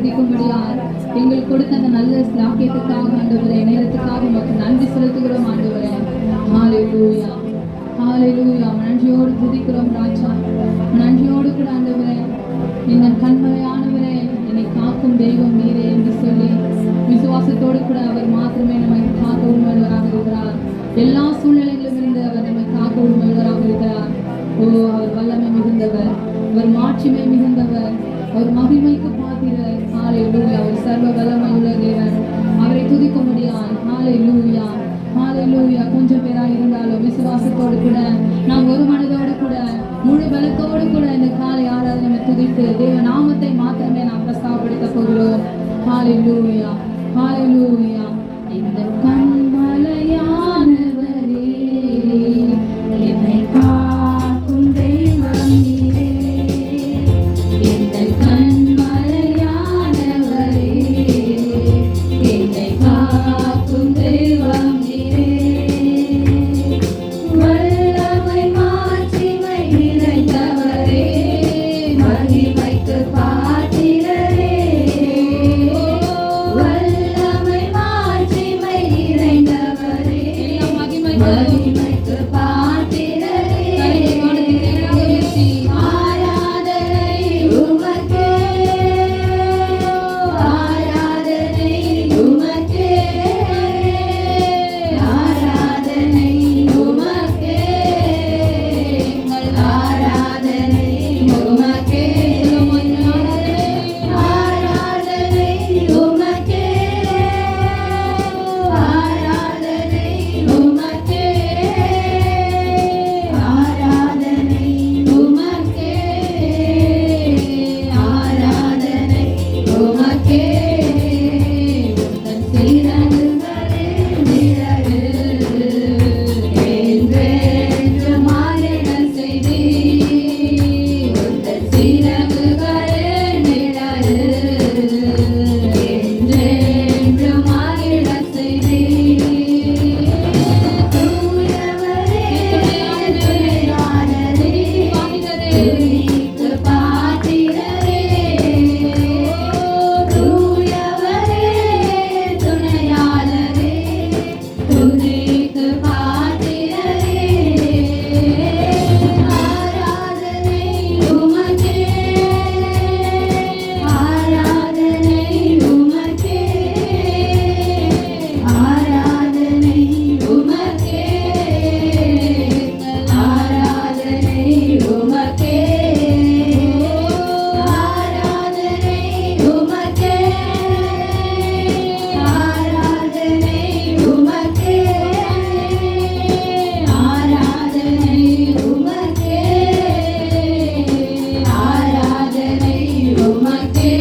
துதிக்கும்படியாய் எங்களுக்கு கொடுத்த அந்த நல்ல ஸ்லாக்கியத்துக்காக ஆண்டவரே, நேரத்துக்காக உமக்கு நன்றி செலுத்துகிறோம் ஆண்டவரே. ஹalleluya ஹalleluya. நன்றியோடு துதிக்கிறோம் ராஜா. நன்றியோடு கூட ஆண்டவரே, எங்கள் கண்மலையானவரே, என்னை காக்கும் தெய்வம் நீரே என்று சொல்லி விசுவாசத்தோடு கூட அவர் மாத்திரமே நம்மை காக்க உண்மையுள்ளவராக இருக்கிறார். எல்லா சூழ்நிலைகளிலும் இருந்து அவர் நம்மை காக்க உண்மையுள்ளவராக இருக்கிறார். ஓ, அவர் வல்லமை மிகுந்தவர், அவர் மாட்சிமை மிகுந்தவர், அவர் மகிமைக்கு பாத்திரர். ஹalleluya. அவர் சர்வ வல்லமை உள்ள தேவன். அவரை துதிக்கும்படியாய் ஹalleluya ஹalleluya. கொஞ்சம் பேரா இருந்தாலும் விசுவாசத்தோடு கூட நாம் ஒரு மனதோடு கூட முழு பலத்தோடு கூட இந்த காலை ஆராதனை துதித்து தேவ நாமத்தை மாத்திரமே நாம் பிரஸ்தாபப்படுத்த போகிறோம். ஹalleluya ஹalleluya. இந்த கண்மலையானவரே, என்னை காக்கும் தெய்வம் நீரே. இந்த கண்மலையானவரே, என்னை காக்கும் தெய்வம் நீரே. வல்லமை மாட்சிமை நிறைந்தவரே, மகிமைக்கு பாத்திரரே. வல்லமை மாட்சிமை நிறைந்தவரே, மகிமைக்கு பாத்திரரே. ஆராதனை உமக்கே, ஆராதனை உமக்கே, ஆராதனை உமக்கே, ஆராதனை உமக்கே, ஆராதனை உமக்கே, ஆராதனை உமக்கே, ஆராதனை உமக்கே, ஆராதனை உமக்கே. உந்தன் சீரனுகளே நிழல் என்றென்று மாறிட செய்தி. உந்தன் சீரனுகளே நிழல் என்றென்று மாறிட செய்தி. தூயவரே துணையாளரே, துதிக்கு பாத்திரரே. தூயவரே துணையாளரே, துதிக்கு பாத்திரரே. ஆராதனை உமக்கே, ஆராதனை உமக்கே, ஆராதனை உமக்கே, ஆராதனை உமக்கே, ஆராதனை உமக்கே, ஆராதனை உமக்கே, ஆராதனை உமக்கே, ஆராதனை உமக்கே.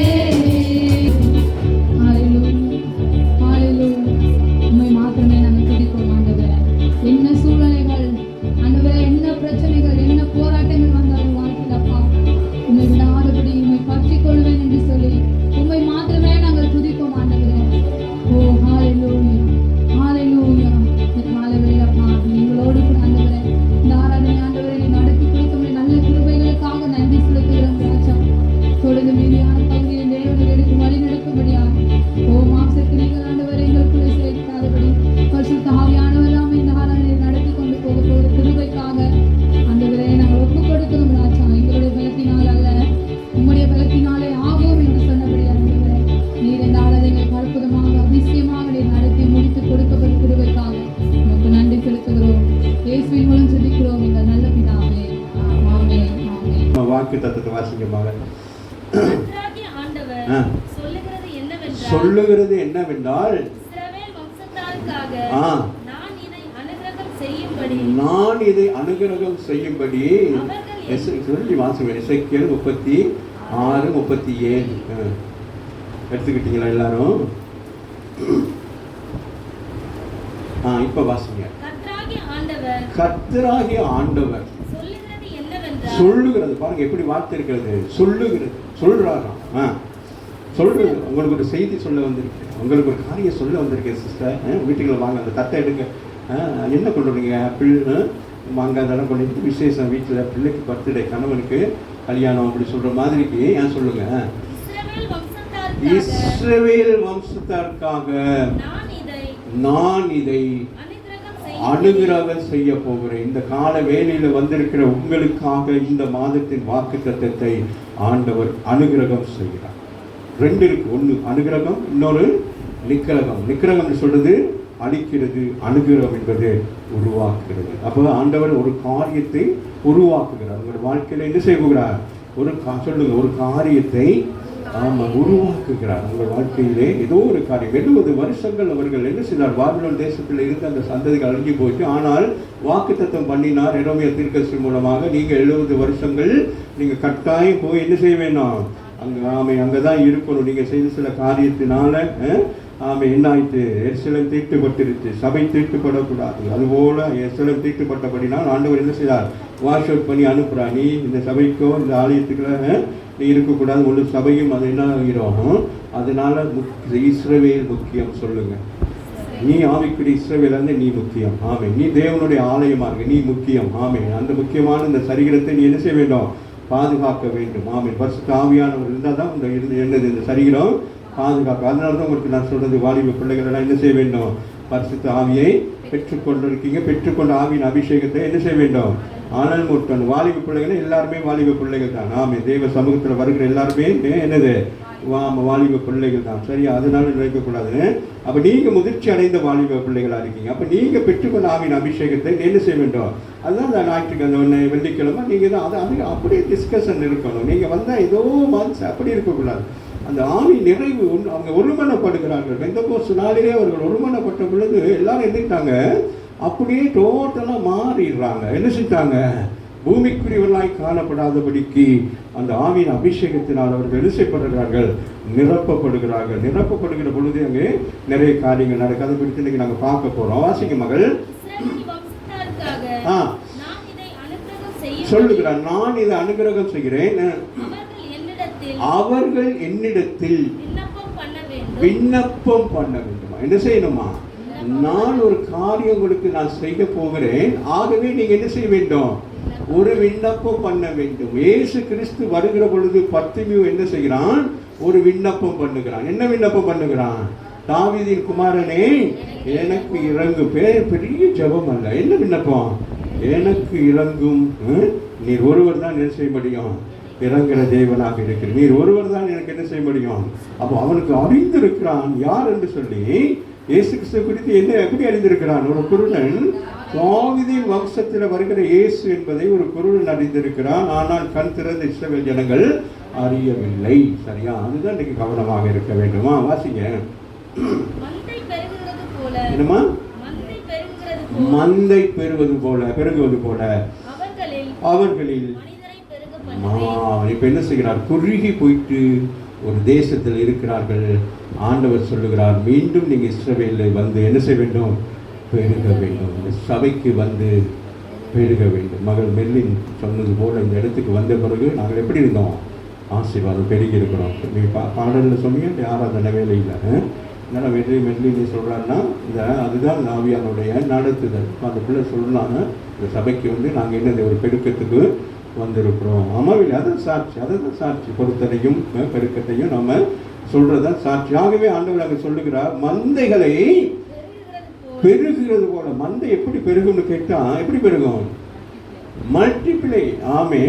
உம்மை மாத்திரமே நாங்கள் துதிப்போம் ஆண்டவரே. என்ன சூழ்நிலைகள் ஆண்டவரே, என்ன பிரச்சனைகள், என்ன போராட்டங்கள் வந்தாலும் வாழ்க்கையில் அப்பா, உம்மை விடாதபடி உம்மை பற்றிக் கொள்வேன் என்று சொல்லி உம்மை மாத்திரமே நாங்கள் துதிப்போம் ஆண்டவரே. ஓ ஹalleluya ஹalleluya. இந்த காலைவேளையில் அப்பா, எங்களோடு கூட ஆண்டவரே இந்த ஆராதனை ஆண்டவரே நீ நடத்தி கொடுத்த நல்ல கிருபைகளுக்காக நன்றி செலுத்துகிறோம் ராஜா. தொடர்ந்து மீதியான பகுதியில் தேவனை எடுத்து வழி நடக்கும்படியாக ஓ மாம்சத்திரிகள் ஆண்டவரை எங்களுக்குள்ளே சேர்க்காதபடி பரிசுத்த ஆவியானவர் தாமே இந்த ஆராதனை நடத்தி கொண்டு போக போகிற கிருபைக்காக ஆண்டவரே நாங்கள் ஒப்புக் கொடுக்கிறோம் ராஜா. எங்களுடைய பலத்தினால் அல்ல, உம்முடைய பலத்தினாலே ஆகும் என்று சொன்னபடி ஆண்டவரே நீர் இந்த ஆராதனை அற்புதமாக அதிசயமாக நீர் நடத்தி முடித்து கொடுக்கப்படும் கிருபைக்காக உமக்கு நன்றி செலுத்துகிறோம். இயேசுவின் மூலம் ஜெபிக்கிறோம் எங்கள் நல்ல பிதாவே. ஆமென் ஆமென். வாக்கு தத்துவத்தை வாசிக்கமாக கர்த்தராகிய ஆண்டவர் சொல்லுகிறது என்னவென்றால், இஸ்ரவேல் வம்சத்தாருக்காக ஆ, நான் இதை அனுக்கிரகம் செய்யும்படி நான் இதை அனுகிரகம் செய்யும்படி சொல்லி வாசிவேன். எசேக்கியேல் 36:37 எடுத்துக்கிட்டீங்களா எல்லாரும்? இப்ப வாசிங்க. கர்த்தராகிய ஆண்டவர் சொல்லுகிறது என்னவென்றால், சொல்லுகிறது பாருங்க எப்படி வார்த்தை இருக்கிறது. சொல்லுகிறது, சொல்றாராம். சொல்றது உங்களுக்கு ஒரு செய்தி சொல்ல வந்திருக்கு, உங்களுக்கு ஒரு காரியம் சொல்ல வந்திருக்கேன் சிஸ்டர். வீட்டுக்குள்ள வாங்க, அந்த தட்டை எடுங்க. என்ன கொண்டு வரீங்க? பிள்ளை வாங்க, அதெல்லாம் கொண்டு விசேஷம், வீட்டில் பிள்ளைக்கு பர்த்டே, கணவனுக்கு கல்யாணம் அப்படி சொல்ற மாதிரிக்கு ஏன் சொல்லுங்க. இஸ்ரவேல் வம்சத்தாருக்காக நான் இதை அனுகிரகம் செய்ய போகிறேன். இந்த கால வேளையில வந்திருக்கிற உங்களுக்காக இந்த மாதத்தின் வாக்குத்தத்தத்தை ஆண்டவர் அனுகிரகம் செய்கிறார். ரெண்டு இருக்கு, ஒன்று அனுகிரகம், இன்னொரு நிக்கிரகம். நிக்கிரகம் சொல்றது அளிக்கிறது, அனுகிரகம் என்பது உருவாக்குகிறது. அப்போ ஆண்டவர் ஒரு காரியத்தை உருவாக்குகிறார். உங்கள் வாழ்க்கையில என்ன செய்கிறார்? சொல்லுங்க, ஒரு காரியத்தை உருவாக்குகிறார். உங்கள் வாழ்க்கையிலே ஏதோ ஒரு காரியம். 70 வருஷங்கள் அவர்கள் என்ன செய்தார்? பாபிலோன் தேசத்தில் இருந்து அந்த சந்ததிகள் அழிஞ்சு போயிட்டு, ஆனால் வாக்குத்தத்தம் பண்ணினார் எரேமியா தீர்க்கதரிசி மூலமாக, நீங்க 70 வருஷங்கள் நீங்க கட்டாயம் போய் என்ன செய்ய வேணும்? அங்கதான் இருக்கணும். நீங்க செய்த சில காரியத்தினால என்ன ஆயிட்டு? எருசலேம் தீட்டுப்பட்டிருச்சு, சபை தீட்டுப்படக்கூடாது. அதுபோல எருசலேம் தீட்டுப்பட்டபடினால் ஆண்டவர் என்ன செய்தார்? வாஷ் அவுட் பண்ணி அனுப்புறா. நீ இந்த சபைக்கோ இந்த ஆலயத்துக்குள்ள நீ இருக்கக்கூடாது, ஒன்று சபையும் அது என்ன ஆகிறோம். அதனால இஸ்ரவேல் முக்கியம். சொல்லுங்க, நீ ஆவிக்குடி இஸ்ரவேல் வந்து நீ முக்கியம். ஆமே. நீ தேவனுடைய ஆலயமா இருக்கு, நீ முக்கியம். ஆமே. அந்த முக்கியமான இந்த சரீரத்தை நீ என்ன செய்ய வேண்டும்? பாதுகாக்க வேண்டும். ஆமே. பரிசுத்த ஆவியானவர் இருந்தால் தான் இந்த சரீரம் பாதுகாக்க. அதனால தான் உங்களுக்கு நான் சொல்றது, வாலிப பிள்ளைகள் எல்லாம் என்ன செய்ய வேண்டும்? பரிசுத்த ஆவியை பெற்றுக்கொண்டிருக்கீங்க. பெற்றுக்கொண்ட ஆவியின் அபிஷேகத்தை என்ன செய்ய வேண்டும்? ஆனால் மூட்டணும். வாலிப பிள்ளைகள் எல்லாருமே வாலிப பிள்ளைகள் தான். ஆமே. தேவ சமூகத்தில் வருகிற எல்லாருமே என்னது? வாலிப பிள்ளைகள் தான். சரியா? அதனால நினைக்கக்கூடாது. அப்ப நீங்க முதிர்ச்சி அடைந்த வாலிப பிள்ளைகளா இருக்கீங்க. அப்ப நீங்க பெற்றுக்கொண்ட ஆவியின் அபிஷேகத்தை என்ன செய்ய வேண்டும்? அதுதான் அந்த ஞாயிற்றுக்கிழமை வெள்ளிக்கிழமை நீங்க தான் அது அப்படியே டிஸ்கஷன் இருக்கணும். நீங்க வந்தா ஏதோ மனசு அப்படி இருக்கக்கூடாது. அந்த ஆவி நிறைவு அவங்க ஒருமனப்படுகிறார்கள். பெந்தெகோஸ்து நாளிலே அவர்கள் ஒருமனப்பட்ட பொழுது எல்லாரும் எதிர்த்தாங்க, அப்படியே டோட்டலா மாறிடுறாங்க. என்ன செஞ்சாங்க? பூமிக்குரியவர்களாய் காணப்படாதபடிக்கு அந்த ஆவியின் அபிஷேகத்தினால் அவர்கள் என்ன செய்யப்படுகிறார்கள்? நிரப்பப்படுகிறார்கள். நிரப்பப்படுகிற பொழுது அங்கே நிறைய காரியங்கள் நடக்க. அதை குறித்து இன்னைக்கு நாங்கள் பார்க்க போறோம். வாசிங்க மகள். சொல்லுகிறார், நான் இதை அனுகிரகம் செய்கிறேன். அவர்கள் என்னிடத்தில் விண்ணப்பம் பண்ண வேண்டுமா? என்ன செய்யணுமா? நான் ஒரு காரியம் உங்களுக்கு நான் செய்ய போகிறேன். ஆகவே நீங்க என்ன செய்ய வேண்டும்? ஒரு விண்ணப்பம் பண்ண வேண்டும். இயேசு கிறிஸ்து வருகிற பொழுது பர்திமேயு என்ன செய்கிறான்? ஒரு விண்ணப்பம் பண்ணுகிறான். என்ன விண்ணப்பம் பண்ணுகிறான்? தாவீதின் குமாரனே எனக்கு இறங்கும். பெரிய ஜெபம் அல்ல. என்ன விண்ணப்பம்? எனக்கு இறங்கும். நீர் ஒருவர் தான் என்ன செய்ய முடியும்? இறங்குற தேவனாக இருக்கிற நீர் ஒருவர் தான் எனக்கு என்ன செய்ய முடியும். அப்போ அவனுக்கு அறிந்திருக்கிறான் யார் என்று சொல்லி. இயேசு கிறிஸ்து குறித்து என்ன எப்படி அறிந்திருக்கிறான்? ஒரு குருடன் தாவீதின் வம்சத்தில் வருகிற இயேசு என்பதை ஒரு குருடன் அறிந்திருக்கிறான். ஆனால் கண் திறந்த இஸ்ரவேல் ஜனங்கள் அறியவில்லை. சரியா? அதுதான் இன்னைக்கு கவனமாக இருக்க வேண்டுமா? வாசிங்க. என்னமா? மந்தை பெருகுவது போல அவர்களில் இப்ப என்ன செய்கிறார்? குறுகி போயிட்டு ஒரு தேசத்தில் இருக்கிறார்கள். ஆண்டவர் சொல்லுகிறார், மீண்டும் நீங்க இஸ்ரவேலில் வந்து என்ன செய்ய வேண்டும்? பெருக வேண்டும். சபைக்கு வந்து பெருக வேண்டும். மகள் மெல்லின் சொன்னது போல இந்த இடத்துக்கு வந்த பிறகு நாங்கள் எப்படி இருந்தோம்? ஆசீர்வாதம் பெருகி இருக்கிறோம். நீ பாடலில் சொன்னீங்க ஆராதனை வேலையில். என்னென்ன மெல்லின்னு சொல்கிறாருன்னா, அதுதான் ஆவியானுடைய நடத்துதல். அந்த பிள்ளை சொல்லலாங்க, இந்த சபைக்கு வந்து நாங்கள் என்ன ஒரு பெருக்கத்துக்கு வந்திருக்கிறோம். அம்மாவில் அதான் சாட்சி. அதுதான் சாட்சி. பொறுத்தனையும் பெருக்கத்தையும் நம்ம சொல்றதான் சாட்சி. ஆகவே ஆண்டவர் அங்கே சொல்லுகிறார், மந்தைகளை பெருகிறது போல. மந்தை எப்படி பெருகும்னு கேட்டா எப்படி பெருகும்? மல்டிப்ளை. ஆமே.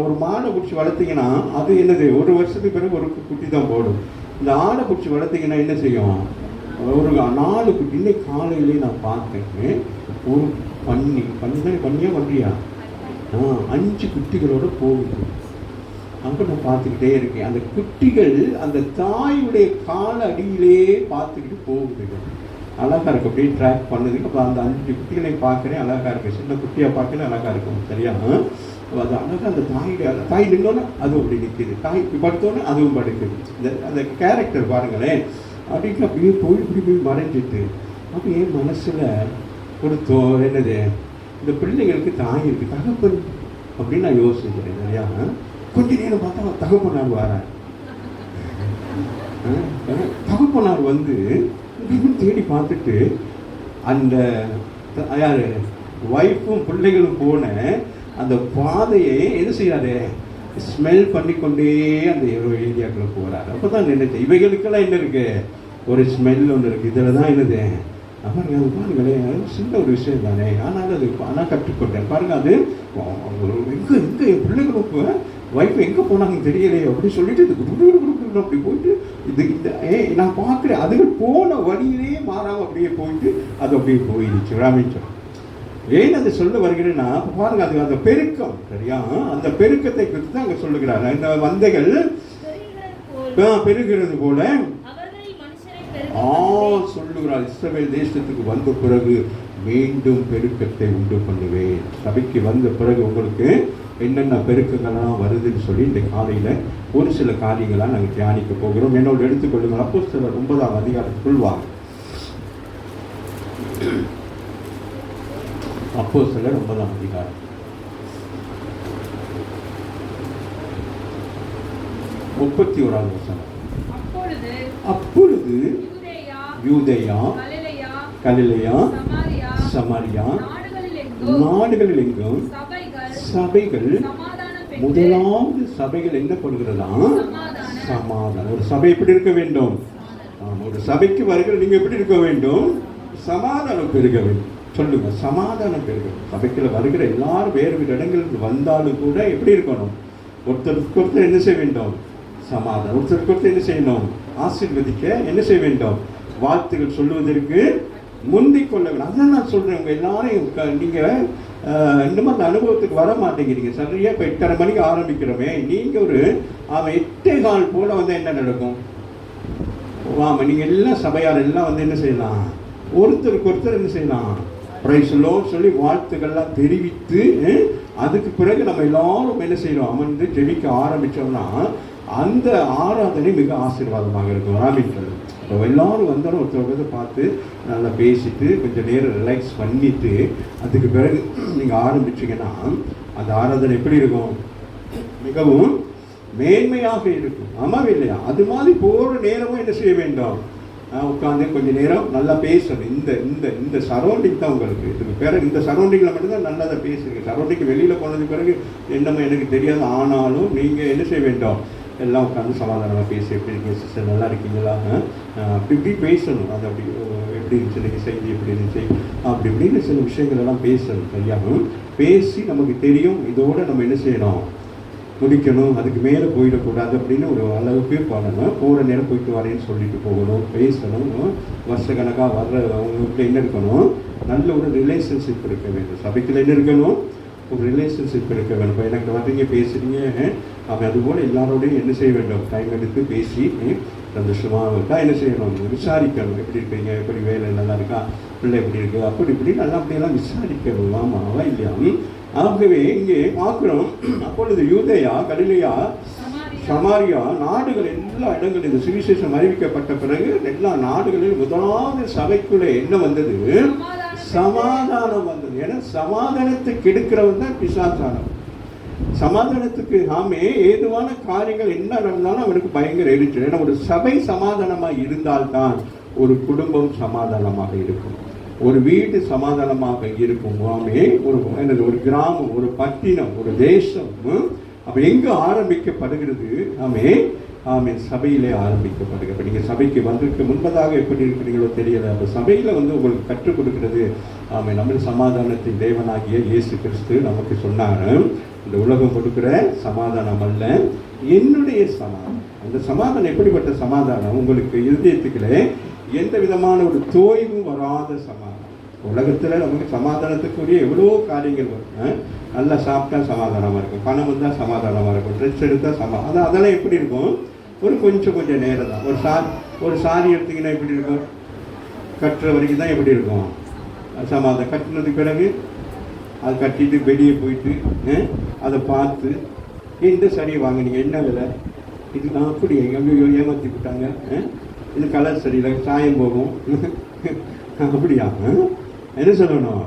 ஒரு மாடை பிடிச்சி வளர்த்தீங்கன்னா அது என்னது? ஒரு வருஷத்துக்கு பிறகு ஒரு குட்டி தான் போடும். இந்த ஆடை பிடிச்சி வளர்த்தீங்கன்னா என்ன செய்யும்? ஒரு 4 குட்டி. இன்னைக்கு காலையிலே நான் பார்த்தேன், ஒரு பண்ணியா பன்றியா 5 குட்டிகளோட போகுது. அங்கே நான் பார்த்துக்கிட்டே இருக்கேன். அந்த குட்டிகள் அந்த தாயுடைய கால அடியிலே பார்த்துக்கிட்டு போகுது. அழகா இருக்கு. அப்படியே ட்ராக் பண்ணுதுக்கு. அப்போ அந்த 5 குட்டிகளையும் பார்க்குறேன். அழகா இருக்கு. சின்ன குட்டியாக பார்க்கல அழகா இருக்கும். சரியா? அது அழகா அந்த தாய் நின்னோன்னே அதுவும் அப்படி நிற்கிது. தாய் படுத்தோன்னே அதுவும் படுக்குது. அந்த கேரக்டர் பாருங்களேன். அப்படின்னு அப்படியே இப்படி மறைஞ்சிட்டு அப்போ என் மனசுல ஒரு என்னது, இந்த பிள்ளைங்களுக்கு தாய் இருக்கு, தகப்பன் அப்படின்னு நான் யோசிக்கிறேன். சரியா? கொஞ்ச நேரம் பார்த்தா தகப்பனார் வாரேன். தகப்பனார் வந்து தேடி பார்த்துட்டு அந்த யாரு ஒய்ஃபும் பிள்ளைகளும் போன அந்த பாதையை என்ன செய்யாரு? ஸ்மெல் பண்ணிக்கொண்டே அந்த ஏரியாக்குள்ள போகிறார். அப்போ தான் நினைச்சேன் இவைகளுக்கெல்லாம் என்ன இருக்கு, ஒரு ஸ்மெல் ஒன்று இருக்குது. இதில் தான் என்னது பாருங்க, அது பாருங்களேன், சின்ன ஒரு விஷயம் தானே, ஆனாலும் அது ஆனால் கற்றுக்கொண்டேன் பாருங்க. அது எங்கே எங்கே என் பிள்ளைகளுக்கு ஒய்ஃப் எங்கே போனாங்கன்னு தெரியலையே அப்படின்னு சொல்லிட்டு இது குடு அப்படி போயிட்டு இந்த நான் பார்க்குறேன் அதுகள் போன வழியிலே மாறாமல் அப்படியே போயிட்டு அது அப்படியே போயிடுச்சு ராமேஸ்வரம். ஏன் அதை சொல்ல வருகிறேன்னா பாருங்க, அது அந்த பெருக்கம் சரியா, அந்த பெருக்கத்தை குறித்து தான் அங்கே சொல்லுகிறாங்க. இந்த வந்தைகள் பெருகிறது போல சொல்லுகிறார். இஸ்ரவேல் தேசத்துக்கு வந்த பிறகு மீண்டும் பெருக்கத்தை உண்டு பண்ணுவேன். சபைக்கு வந்த பிறகு உங்களுக்கு என்னென்ன பெருக்கங்கள்லாம் வருதுன்னு சொல்லி இந்த காலையில் ஒரு சில காரியங்களாக நாங்கள் தியானிக்க போகிறோம். என்னோட எடுத்துக்கொள்ளுங்கள். அப்போஸ்தலர் 9ஆம் அதிகாரத்துக்குள் வாங்க. அப்போஸ்தலர் 9ஆம் அதிகாரம் 31ஆம் வசனம். அப்பொழுது யூதேயா, கலிலேயா, சமாரியா நாடுகளில் எங்கும் சபைகள் முதலாவது சபைகள் என்ன பண்ணுகிறதா, சமாதானம். ஒரு சபை எப்படி இருக்க வேண்டும், ஒரு சபைக்கு வருகிற நீங்க எப்படி இருக்க வேண்டும், சமாதானம் பெருக வேண்டும். சொல்லுங்க, சமாதானம் பெருக. சபைக்குள்ள வருகிற எல்லாரும் வேறு வேறு இடங்களுக்கு வந்தாலும் கூட எப்படி இருக்கணும், ஒருத்தருக்கு ஒருத்தர் என்ன செய்ய வேண்டும், சமாதானம். ஒருத்தருக்கு ஒருத்தர் என்ன செய்யணும், ஆசீர்வதிக்க என்ன செய்ய வேண்டும், வாழ்த்துக்கள் சொல்லுவதற்கு முந்திக் கொள்ள வேண்டும். அதான் நான் சொல்றேன், உங்க எல்லாரும் நீங்க இந்த மாதிரி அனுபவத்துக்கு வர மாட்டேங்கிறீங்க. சரியா இப்போ 8:30 மணிக்கு ஆரம்பிக்கிறோமே, நீங்க ஒரு 8:15 போல வந்து என்ன நடக்கும், நீங்க எல்லாம் சபையார் எல்லாம் வந்து என்ன செய்யலாம், ஒருத்தருக்கு ஒருத்தர் என்ன செய்யலாம், பிரைஸ் லோர்ட் சொல்லி வாழ்த்துக்கள்லாம் தெரிவித்து அதுக்கு பிறகு நம்ம எல்லாரும் என்ன செய்யறோம், அமர்ந்து ஜெபிக்க ஆரம்பிச்சோம்னா அந்த ஆராதனை மிக ஆசீர்வாதமாக இருக்கும். ஆரம்பிக்கிறது இப்போ எல்லாரும் வந்தாலும் ஒருத்தர் பார்த்து நல்லா பேசிட்டு கொஞ்சம் நேரம் ரிலாக்ஸ் பண்ணிட்டு அதுக்கு பிறகு நீங்கள் ஆரம்பிச்சிங்கன்னா அந்த ஆராதனை எப்படி இருக்கும், மிகவும் மேன்மையாக இருக்கும். ஆமாம் இல்லையா? அது மாதிரி போகிற நேரமும் என்ன செய்ய வேண்டும், உட்காந்து கொஞ்சம் நேரம் நல்லா பேசணும். இந்த இந்த இந்த சரௌண்டிங் தான் உங்களுக்கு இதுக்கு பிறகு இந்த சரௌண்டிங்கில் மட்டும்தான் நல்லதை பேசுங்க. சரௌண்டிங்க்கு வெளியில் போனதுக்கு பிறகு என்னமோ எனக்கு தெரியாது. ஆனாலும் நீங்கள் என்ன செய்ய வேண்டும், எல்லாம் உட்காந்து சமாதானமாக பேசி எப்படி இருக்கீங்க சிஸ்டர், நல்லா இருக்கீங்களா, அப்படி இப்படி பேசணும். அது அப்படி எப்படி இருந்துச்சு இன்றைக்கி செய்தி, எப்படி இருந்துச்சு, அப்படி இப்படின்னு சில விஷயங்கள் எல்லாம் பேசணும். சரியாகும் பேசி நமக்கு தெரியும் இதோடு நம்ம என்ன செய்யணும், முடிக்கணும், அதுக்கு மேலே போயிடக்கூடாது அப்படின்னு ஒரு அளவுக்கு பண்ணணும். போகிற நேரம் போயிட்டு வரேன்னு சொல்லிட்டு போகணும், பேசணும். வருஷக்கணக்காக வர்ற அவங்களுக்கு என்ன இருக்கணும், நல்ல ஒரு ரிலேஷன்ஷிப் இருக்க வேண்டும். சபைக்குள்ள என்ன இருக்கணும், ஒரு ரிலேஷன்ஷிப் இருக்க வேண்டும். இப்போ எனக்கு வர்றீங்க பேசுகிறீங்க, அவன் அதுபோல் எல்லாரோடையும் என்ன செய்ய வேண்டும், டைம் எடுத்து பேசி சந்தோஷமாக இருக்கா என்ன செய்யணும், விசாரிக்கணும். எப்படி இருக்கீங்க, எப்படி வேலை நல்லா இருக்கா, பிள்ளை எப்படி இருக்கு, அப்படி இப்படி நல்லா அப்படியெல்லாம் விசாரிக்கணும். ஆமாவா இல்லையா? ஆகவே இங்கே பார்க்குறோம். அப்பொழுது யூதேயா, கலிலேயா, சமாரியா நாடுகள் எல்லா இடங்களும் இந்த சுவிசேஷம் அறிவிக்கப்பட்ட பிறகு எல்லா நாடுகளிலும் முதலாவது சபைக்குள்ளே என்ன வந்தது, சமாதானம் வந்தது. ஏன்னா சமாதானத்துக்கு எடுக்கிறவன் தான் பிசாசானவன். சமாதானத்துக்கு ஏதுவான காரியங்கள் என்ன நடந்தாலும் அவனுக்கு பயங்கர எரிச்சல். ஏன்னா ஒரு சபை சமாதானமாக இருந்தால்தான் ஒரு குடும்பம் சமாதானமாக இருக்கும், ஒரு வீடு சமாதானமாக இருக்கும். ஒரு கிராமம், ஒரு பட்டினம், ஒரு தேசம் அப்போ எங்கே ஆரம்பிக்கப்படுகிறது, சபையிலே ஆரம்பிக்கப்படுகிறது. இப்போ நீங்கள் சபைக்கு வந்திருக்க முன்பதாக எப்படி இருக்கிறீங்களோ தெரியல. அப்போ சபையில் வந்து உங்களுக்கு கற்றுக் கொடுக்கிறது நம்ம சமாதானத்தின் தேவனாகிய இயேசு கிறிஸ்து நமக்கு சொன்னார், இந்த உலகம் கொடுக்குற சமாதானம் அல்ல என்னுடைய சமாதானம். அந்த சமாதானம் எப்படிப்பட்ட சமாதானம், உங்களுக்கு இருதயத்துக்குள்ளே எந்த விதமான ஒரு தோய்வும் வராத சமாதானம். உலகத்தில் நமக்கு சமாதானத்துக்குரிய எவ்வளோ காரியங்கள் வரும். நல்லா சாப்பிட்டா சமாதானமாக இருக்கும், பணம் வந்தால் சமாதானமாக இருக்கும், ட்ரெஸ் எடுத்தால் அதெல்லாம் எப்படி இருக்கும், ஒரு கொஞ்சம் நேரம் தான். ஒரு சாரி எடுத்திங்கன்னா எப்படி இருக்கும், கட்டுற வரைக்கும் தான் எப்படி இருக்கும் சமாதானம். கட்டினதுக்கு பிறகு அது கட்டிட்டு வெளியே போயிட்டு அதை பார்த்து இந்த சரியை வாங்கினீங்க, என்ன விலை இது, நான் அப்படி எங்கேயோ ஏமாற்றி விட்டாங்க, இது கலர் சரியில்லை, சாயம் போகும், அப்படியா? என்ன சொல்லணும்,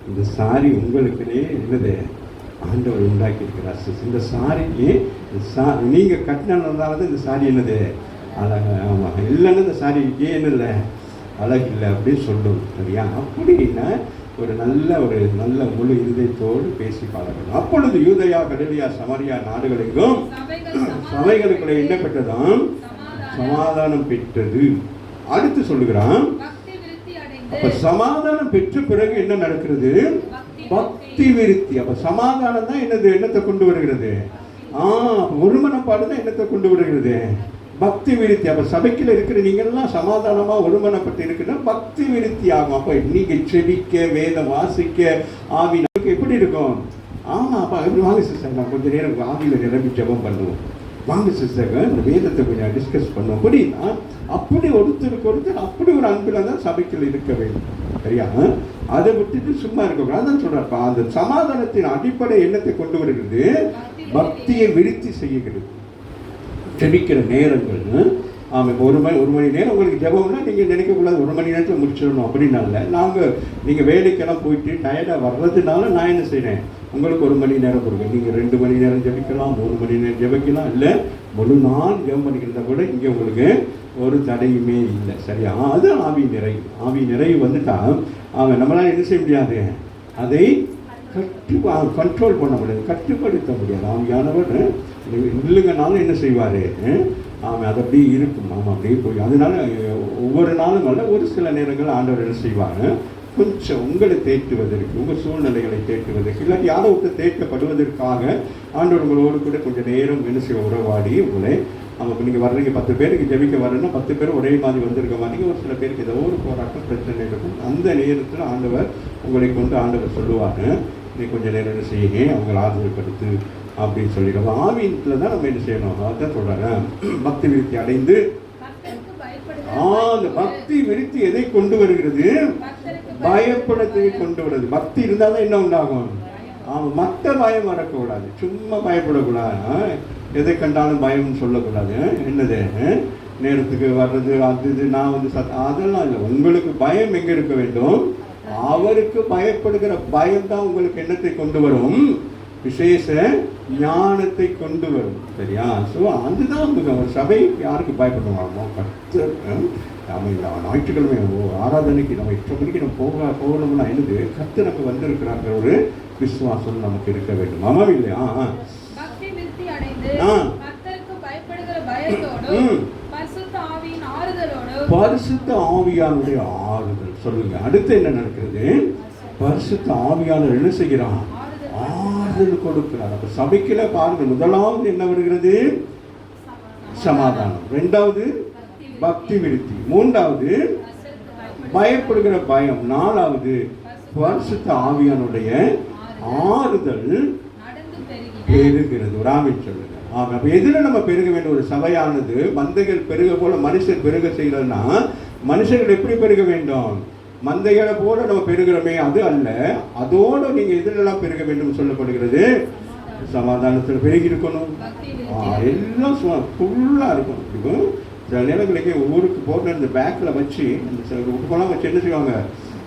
இந்த சாரி உங்களுக்குன்னே என்னது ஆண்டவர் உண்டாக்கி இருக்கிறார். இந்த சாரிக்கு நீங்கள் கட்டினால இந்த சாரி என்னது அழகு. ஆமாம், இல்லைன்னா இந்த சாரிக்கு என்ன இல்லை, அழகு இல்லை அப்படின்னு சொல்லணும். சரியா? அப்படின்னா ஒரு நல்ல முழு இருதயத்தோடு பேசி பழகணும். அப்பொழுது யூதேயா, கலிலேயா, சமாரியா நாடுகளுக்கும் சபைகளுக்குள்ள என்ன பெற்றதாம்? சமாதானம் பெற்றது. அடுத்து சொல்லுகிறான், அப்ப சமாதானம் பெற்ற பிறகு என்ன நடக்கிறது? பக்தி விருத்தி. அப்ப சமாதானம் தான் என்னத்தை கொண்டு வருகிறது? ஒருமனப்பாடு தான் என்னத்தை கொண்டு வருகிறது? பக்தி விருத்தி. அப்ப சபைக்குள்ள இருக்கிற நீங்க எல்லாம் சமாதானமா ஒருமனப்பட்டு இருக்குன்னா பக்தி விருத்தி ஆகும். அப்ப நீங்க செபிக்க, வேதம் வாசிக்க, ஆவி நமக்கு எப்படி இருக்கும்? அப்ப வாங்க சிஸ்டர், நான் கொஞ்ச நேரம் ஆவியில நிரம்பி ஜெபம் பண்ணுவோம். வாங்க சிஸ்டர், இந்த வேதத்தை கொஞ்சம் டிஸ்கஸ் பண்ணுவோம். அப்படின்னா அப்படி ஒருத்தருக்கு அப்படி ஒரு அன்பில் தான் சபைக்குள்ள இருக்க வேண்டும். சரியா? அதை விட்டுட்டு சும்மா இருக்கக்கூடாது. அதான் சொல்றப்ப அந்த சமாதானத்தின் அடிப்படை என்னத்தை கொண்டு வருகிறது? பக்தியை விருத்தி செய்கிறது. ஜெபிக்கிற நேரங்கள் ஒரு மணி நேரம் உங்களுக்கு ஜெபம்னா நீங்கள் நினைக்கக்கூடாது 1 மணி நேரத்தில் முடிச்சிடணும் அப்படின்னால. நீங்கள் வேலைக்கெல்லாம் போயிட்டு டயர்டாக வர்றதுனால நான் என்ன செய்கிறேன், உங்களுக்கு 1 மணி நேரம் கொடுங்க. நீங்கள் 2 மணி நேரம் ஜெபிக்கலாம், 3 மணி நேரம் ஜெபிக்கலாம், இல்லை முழு நாள் ஜெபம் பண்ணிக்கிறதா கூட இங்கே உங்களுக்கு ஒரு தடையுமே இல்லை. சரியா? அது ஆவி நிறைவு வந்துட்டா நம்மளால என்ன செய்ய முடியாது? அதை கண்ட்ரோல் பண்ண முடியாது, கட்டுப்படுத்த முடியாது. ஆவியானவர் இல்லைங்கனாலும் என்ன செய்வார்? அது அப்படியே இருக்கும். அப்படியே போய் அதனால ஒவ்வொரு நாளும் அல்ல, ஒரு சில நேரங்கள் ஆண்டவர் என்ன செய்வாங்க, கொஞ்சம் உங்களை தேற்றுவதற்கு, உங்கள் சூழ்நிலைகளை தேற்றுவதற்கு, இல்லாட்டி யாரை விட்டு தேற்றப்படுவதற்காக ஆண்டவர் உங்களோடு கூட கொஞ்சம் நேரம் என்ன செய்ய உறவாடி உங்களை நீங்கள் வர்றீங்க. 10 பேருக்கு ஜெபிக்க வரணும்னா 10 பேர் ஒரே மாதிரி வந்திருக்க மாட்டீங்க. ஒரு சில பேருக்கு ஏதோ ஒரு போராட்டம் பிரச்சனை இருக்கும். அந்த நேரத்தில் ஆண்டவர் உங்களை கொண்டு ஆண்டவர் சொல்லுவாங்க, நீ கொஞ்சம் நேரம் என்ன செய்யுங்க, அவங்களை ஆதரவுப்படுத்து அப்படின்னு சொல்லிடுவோம். ஆவியத்தில் தான் நம்ம என்ன செய்யணும்? அதான் சொல்கிறாங்க, பக்தி விருத்தி அடைந்து. அந்த பக்தி விருத்தி எதை கொண்டு வருகிறது? பயப்படத்தை கொண்டு வருது. பக்தி இருந்தால் தான் என்ன உண்டாகும்? மற்ற பயம் வரக்கூடாது, சும்மா பயப்படக்கூடாது, எதை கண்டாலும் பயம்னு சொல்லக்கூடாது. என்னது நேரத்துக்கு வர்றது, அது நான் அதெல்லாம் இல்லை. உங்களுக்கு பயம் எங்கே இருக்க வேண்டும்? அவருக்கு பயப்படுகிற பயம் தான் உங்களுக்கு என்னத்தை கொண்டு வரும்? விசேஷ ஞானத்தை கொண்டு வரும். சரியா? ஸோ அதுதான் ஒரு சபை யாருக்கு பயப்படுவாங்க? கர்த்தர் நம்ம ஞாயிற்றுக்கிழமை ஆராதனைக்கு நம்ம 8 மணிக்கு நம்ம போகணும்னா என்னது? கர்த்தர் நமக்கு வந்திருக்கிறாங்க ஒரு விசுவாசம் நமக்கு இருக்க வேண்டும். ஆமா இல்லையா? பரிசுத்த ஆவியானுடைய ஆறுதல். சொல்லுங்க, அடுத்து என்ன நடக்கிறது? பரிசுத்த ஆவியானவர் என்ன செய்கிறான்? ஆறுதல் கொடுக்கிறார். அப்ப சபைக்குள்ள பாருங்க, முதலாவது என்ன வருகிறது? சமாதானம். 2வது பக்தி விருத்தி. 3வது பயப்படுகிற பயம். 4வது பரிசுத்த ஆவியானுடைய ஆறுதல் பெருகிறது. ராமின் சொல்லுங்க. அப்ப எதுல நம்ம பெருக வேண்டும்? ஒரு சபையானது மந்தைகள் பெருக போல மனுஷர் பெருக செய்யறதுன்னா, மனுஷர்கள் எப்படி பெருக வேண்டும்? மந்தைகளை போல நம்ம பெருகிறோமே, அது அல்ல. அதோடு நீங்க எதிலெல்லாம் பெருக வேண்டும் சொல்லப்படுகிறது? சமாதானத்தில் பெருகி இருக்கணும். எல்லாம் ஃபுல்லா இருக்கும். சில நேரங்களுக்கு ஊருக்கு போட்டு இந்த பேக்கில் வச்சு உட்கொள்ளலாம் வச்சு என்ன செய்வாங்க,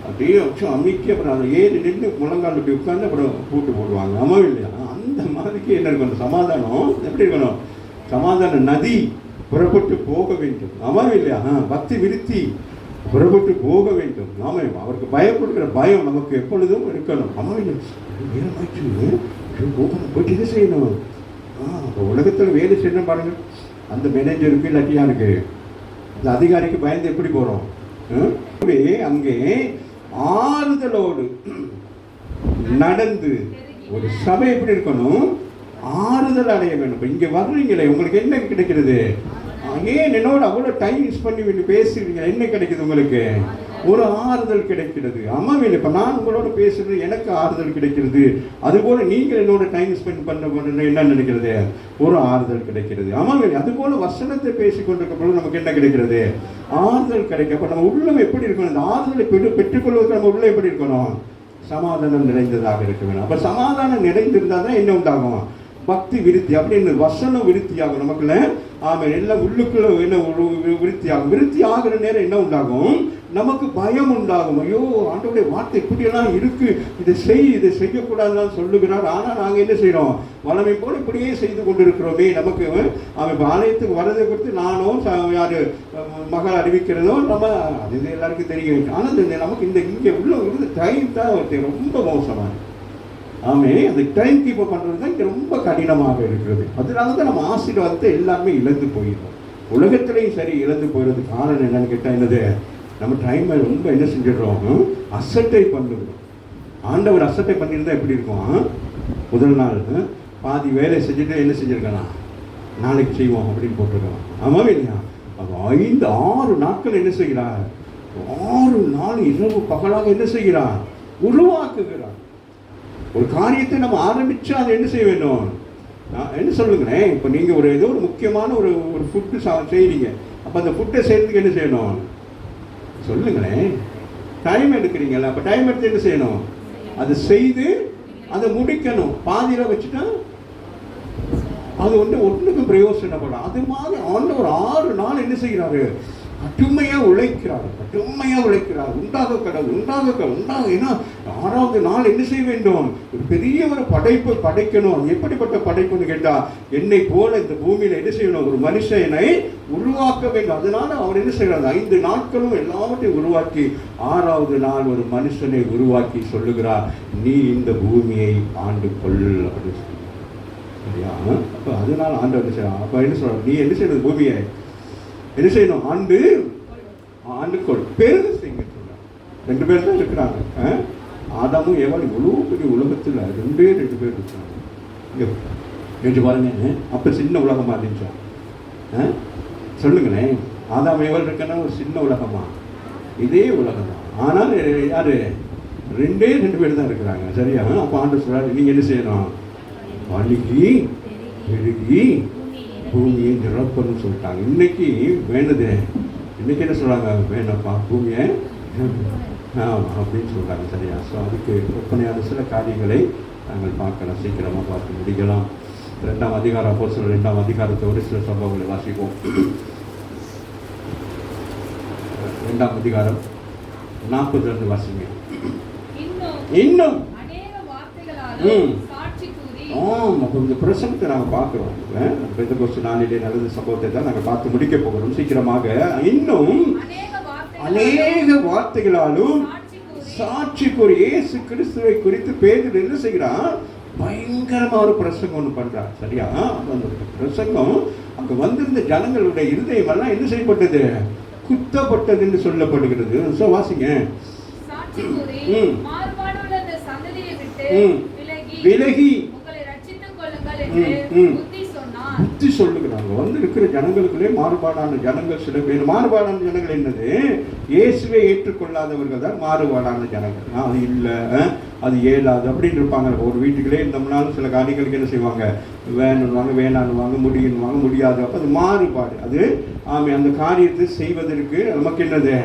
அப்படியே வச்சு அமைக்கி அப்புறம் அதை ஏறி நின்று முழங்கால் அப்படி உட்காந்து அப்புறம் பூட்டு போடுவாங்க. ஆமாம் இல்லையா? அந்த மாதிரிக்கு என்ன இருக்கணும்? சமாதானம் எப்படி இருக்கணும்? சமாதான நதி புறப்பட்டு போக வேண்டும். ஆமாம் இல்லையா? பக்தி விருத்தி புறப்பட்டு போக வேண்டும். நாம அவருக்கு பயப்படுகிற பயம் நமக்கு எப்பொழுதும் இருக்கணும். ஆமாம் இல்லை? போயிட்டு இதை செய்யணும். உலகத்தில் வேலை செய்யணும் பாருங்க. அந்த மேனேஜருக்கு இல்லாட்டி யாருக்கு, அந்த அதிகாரிக்கு பயந்து எப்படி போறோம்? அங்கே ஆறுதலோடு நடந்து ஒரு சபை எப்படி இருக்கணும்? ஆறுதல் அடைய வேண்டும். இங்க வர்றீங்களே, உங்களுக்கு என்ன கிடைக்கிறது? ஏன் என்னோட அவ்வளோ டைம் யூஸ் பண்ணி பேசுறீங்க, என்ன கிடைக்குது உங்களுக்கு? ஒரு ஆறுதல் கிடைக்கிறது. அம்மாவில் இப்போ நான் உங்களோட பேசுறது எனக்கு ஆறுதல் கிடைக்கிறது. அதுபோல நீங்கள் என்னோட டைம் ஸ்பெண்ட் பண்ண என்ன நினைக்கிறது? ஒரு ஆறுதல் கிடைக்கிறது. அம்மாவில் அதுபோல வசனத்தை பேசி கொண்டிருக்க பொழுது நமக்கு என்ன கிடைக்கிறது? ஆறுதல் கிடைக்கும். அப்போ நம்ம உள்ளம் எப்படி இருக்கணும்? இந்த ஆறுதலை பெற்றுக்கொள்வதற்கு நம்ம உள்ள எப்படி இருக்கணும்? சமாதானம் நிறைந்ததாக இருக்க வேணும். அப்போ சமாதானம் நிறைந்திருந்தால் தான் என்ன உண்டாகும்? பக்தி விருத்தி. அப்படின்னு வசனம் விருத்தியாகும். நமக்குள்ள ஆமாம் எல்லாம் உள்ளுக்குள்ள என்ன விருத்தியாகும். விருத்தி ஆகிற நேரம் என்ன உண்டாகும்? நமக்கு பயம் உண்டாகும். ஐயோ ஆண்டவருடைய வார்த்தை இப்படியெல்லாம் இருக்கு, இதை செய்யக்கூடாதுன்னு சொல்லுகிறார். ஆனால் நாங்கள் என்ன செய்கிறோம்? வளமை போல இப்படியே செய்து கொண்டிருக்கிறோமே. நமக்கு அவன் ஆலயத்துக்கு வரதை குறித்து நானோ யார் மகள் அறிவிக்கிறதோ நம்ம அது எல்லாருக்கும் தெரிய. ஆனால் நமக்கு இங்கே உள்ள டைம் தான் ரொம்ப மோசமாக. ஆமே அந்த டைம் கீப்பர் பண்ணுறது தான் இங்கே ரொம்ப கடினமாக இருக்கிறது. அதனால தான் நம்ம ஆசீர்வாதத்தை எல்லாமே இழந்து போயிடும். உலகத்திலையும் சரி இழந்து போயிடுறதுக்கு காரணம் என்னன்னு கேட்டால் என்னது? நம்ம டைமை ரொம்ப என்ன செஞ்சிடறோம்? அசட்டை பண்ணுறோம். ஆண்டவர் அசட்டை பண்ணியிருந்தா எப்படி இருக்கும்? முதல் நாள் பாதி வேலை செஞ்சுட்டு என்ன செஞ்சுருக்கலாம், நாளைக்கு செய்வோம் அப்படின்னு போட்டிருக்கலாம். ஆமாம் இல்லையா? அது 5-6 நாட்கள் என்ன செய்கிறார்? 6 நாள் இரவு பகலாக என்ன செய்கிறார்? உருவாக்குகிறார். ஒரு காரியத்தை நம்ம ஆரம்பிச்சா அதை என்ன செய்ய வேண்டும்? என்ன சொல்லுங்களேன், இப்போ நீங்கள் ஏதோ ஒரு முக்கியமான ஒரு ஃபுட்டு செய்கிறீங்க. அப்போ அந்த ஃபுட்டை செய்யறதுக்கு என்ன செய்யணும்? சொல்லுங்களேன். டைம் எடுக்கிறீங்கல்ல, அப்போ டைம் எடுத்து என்ன செய்யணும்? அதை செய்து அதை முடிக்கணும். பாதியில் வச்சுட்டா அது ஒன்றுக்கும் பிரயோசனப்படும். அது மாதிரி ஆண்டவர் 6 நாள் என்ன செய்கிறாரு? கடுமையாக உழைக்கிறார். உண்டாக கடவுள். ஏன்னா 6வது நாள் என்ன செய்ய வேண்டும்? ஒரு பெரிய ஒரு படைப்பு படைக்கணும். எப்படிப்பட்ட படைப்புன்னு கேட்டால், என்னை போல இந்த பூமியில் என்ன செய்யணும்? ஒரு மனுஷனை உருவாக்க வேண்டும். அதனால அவர் என்ன செய்கிறார்? 5 நாட்களும் எல்லாவற்றையும் உருவாக்கி 6வது நாள் ஒரு மனுஷனை உருவாக்கி சொல்லுகிறார், நீ இந்த பூமியை ஆண்டு கொள் அப்படின்னு சொல்லி. சரியா? அப்போ அதனால ஆண்டு என்ன செய்யலாம்? அப்போ என்ன சொல்ற? நீ என்ன செய்யணும்? பூமியை என்ன செய்யணும்? ஆண்டு கொள், பெருகு செய்ய சொல்றாங்க. 2 பேர் தான் இருக்கிறாங்க. ஆதாமும் ஏவாள் இவ்வளோ பெரிய உலகத்தில் 2 பேர் இருக்கிறாங்க. இங்கே பாருங்க, அப்போ சின்ன உலகமா இருந்துச்சா? சொல்லுங்களேன். ஆதாம் ஏவாள் இருக்கன்னா ஒரு சின்ன உலகமா? இதே உலகம் தான். ஆனால் யாரு? 2 பேர் தான் இருக்கிறாங்க. சரியா? அப்போ ஆண்டு சொல்றாரு, நீங்க என்ன செய்யணும்? பலுகி பெருகி பூமியை நிரப்பணும்னு சொல்லிட்டாங்க. இன்னைக்கு வேணுது. இன்னைக்கு என்ன சொல்றாங்க? வேணப்பா பூமியை அப்படின்னு சொல்றாங்க. சரியா? ஸோ அதுக்கு ஒப்பனையான சில காரியங்களை நாங்கள் பார்க்கலாம். சீக்கிரமாக பார்த்து முடிக்கலாம். 2ஆம் அதிகாரம், அப்போஸ்தலர் 2ஆம் அதிகாரத்தை ஒரு சில சம்பவங்களை வாசிப்போம். 2ஆம் அதிகாரம் 40 வாசிங்க. இன்னும் அப்போ இந்த பிரசங்கத்தை நாங்கள் பார்க்குறோம். பெந்தெகோஸ்து நாளிலே நடந்த சம்பவத்தை தான் நாங்கள் பார்த்து முடிக்க போகிறோம் சீக்கிரமாக. இன்னும் அநேக வார்த்தைகளாலும் சாட்சி கூறி இயேசு கிறிஸ்துவை குறித்து பேதுரு என்ன செய்கிறான்? பயங்கரமாக ஒரு பிரசங்கம் ஒன்று பண்ணுறார். சரியா? அந்த பிரசங்கம் அங்கே வந்திருந்த ஜனங்களுடைய இருதயமெல்லாம் என்ன செய்யப்பட்டது? குத்தப்பட்டது என்று சொல்லப்படுகிறது. ஸோ வாசிங்க. விலகி புத்தி சொல்லுகிறாங்க. வந்து இருக்கிற ஜனங்களுக்குள்ளே மாறுபாடான ஜனங்கள் சில பேர். மாறுபாடான ஜனங்கள் என்னது? இயேசுவை ஏற்றுக்கொள்ளாதவர்கள் தான் மாறுபாடான ஜனங்கள். அது இல்லை, அது இயலாது அப்படின்னு இருப்பாங்க. ஒரு வீட்டுக்குள்ளே இருந்தோம்னாலும் சில காரியங்களுக்கு என்ன செய்வாங்க? வேணுன்னுவாங்க, வேணான்னுவாங்க, முடியுன்னுவாங்க, முடியாது. அப்போ அது மாறுபாடு. அது அந்த காரியத்தை செய்வதற்கு நமக்கு என்னது?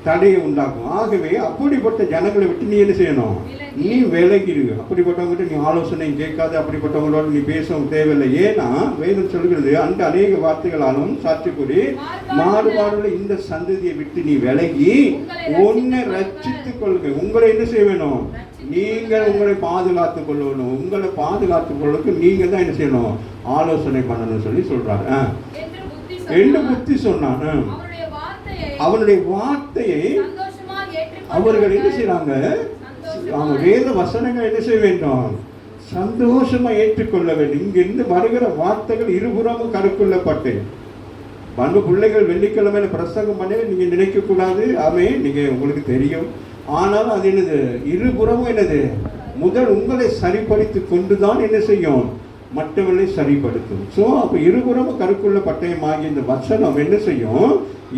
தடையை உண்டாக்கும். ஆகவே அப்படிப்பட்ட ஜனங்களை விட்டு நீ என்ன செய்யணும்? நீ விலகிடு. அப்படிப்பட்டவங்ககிட்ட நீ ஆலோசனை கேட்காது. அப்படிப்பட்டவங்களோட நீ பேசவும் தேவையில்லை. ஏன்னா வேதம் சொல்கிறது, அந்த அநேக வார்த்தைகளாலும் சாட்சி கூறி மாறுபாடுள்ள இந்த சந்ததியை விட்டு நீ விலகி உன்னை ரட்சித்துக் கொள்ளுங்க. உங்களை என்ன செய்ய வேணும்? நீங்கள் உங்களை பாதுகாத்துக் கொள்ளணும். உங்களை பாதுகாத்துக் கொள்ளுக்கு நீங்க தான் என்ன செய்யணும்? ஆலோசனை பண்ணணும் சொல்லி சொல்றாரு. என்ன புத்தி சொன்னான்? அவனுடைய வார்த்தையை அவர்கள் என்ன செய்யறாங்க? அவங்க வேத வசனங்கள் என்ன செய்ய வேண்டும்? சந்தோஷமா ஏற்றுக்கொள்ள வேண்டும். இங்கிருந்து வருகிற வார்த்தைகள் இருபுறமும் கருக்குள்ளப்பட்டு. பண்பு பிள்ளைகள் வெள்ளிக்கிழமையில பிரசங்கம் பண்ணி நீங்க நினைக்க கூடாது. ஆமே, நீங்க உங்களுக்கு தெரியும். ஆனாலும் அது என்னது? இருபுறமும் என்னது? முதல் உங்களை சரிப்படுத்தி கொண்டுதான் என்ன செய்யும்? மற்றவர்களை சரிப்படுத்தும். ஸோ அப்போ இருபுறமும் கருக்குள்ள பட்டயமாகி இந்த வசனம் என்ன செய்யும்?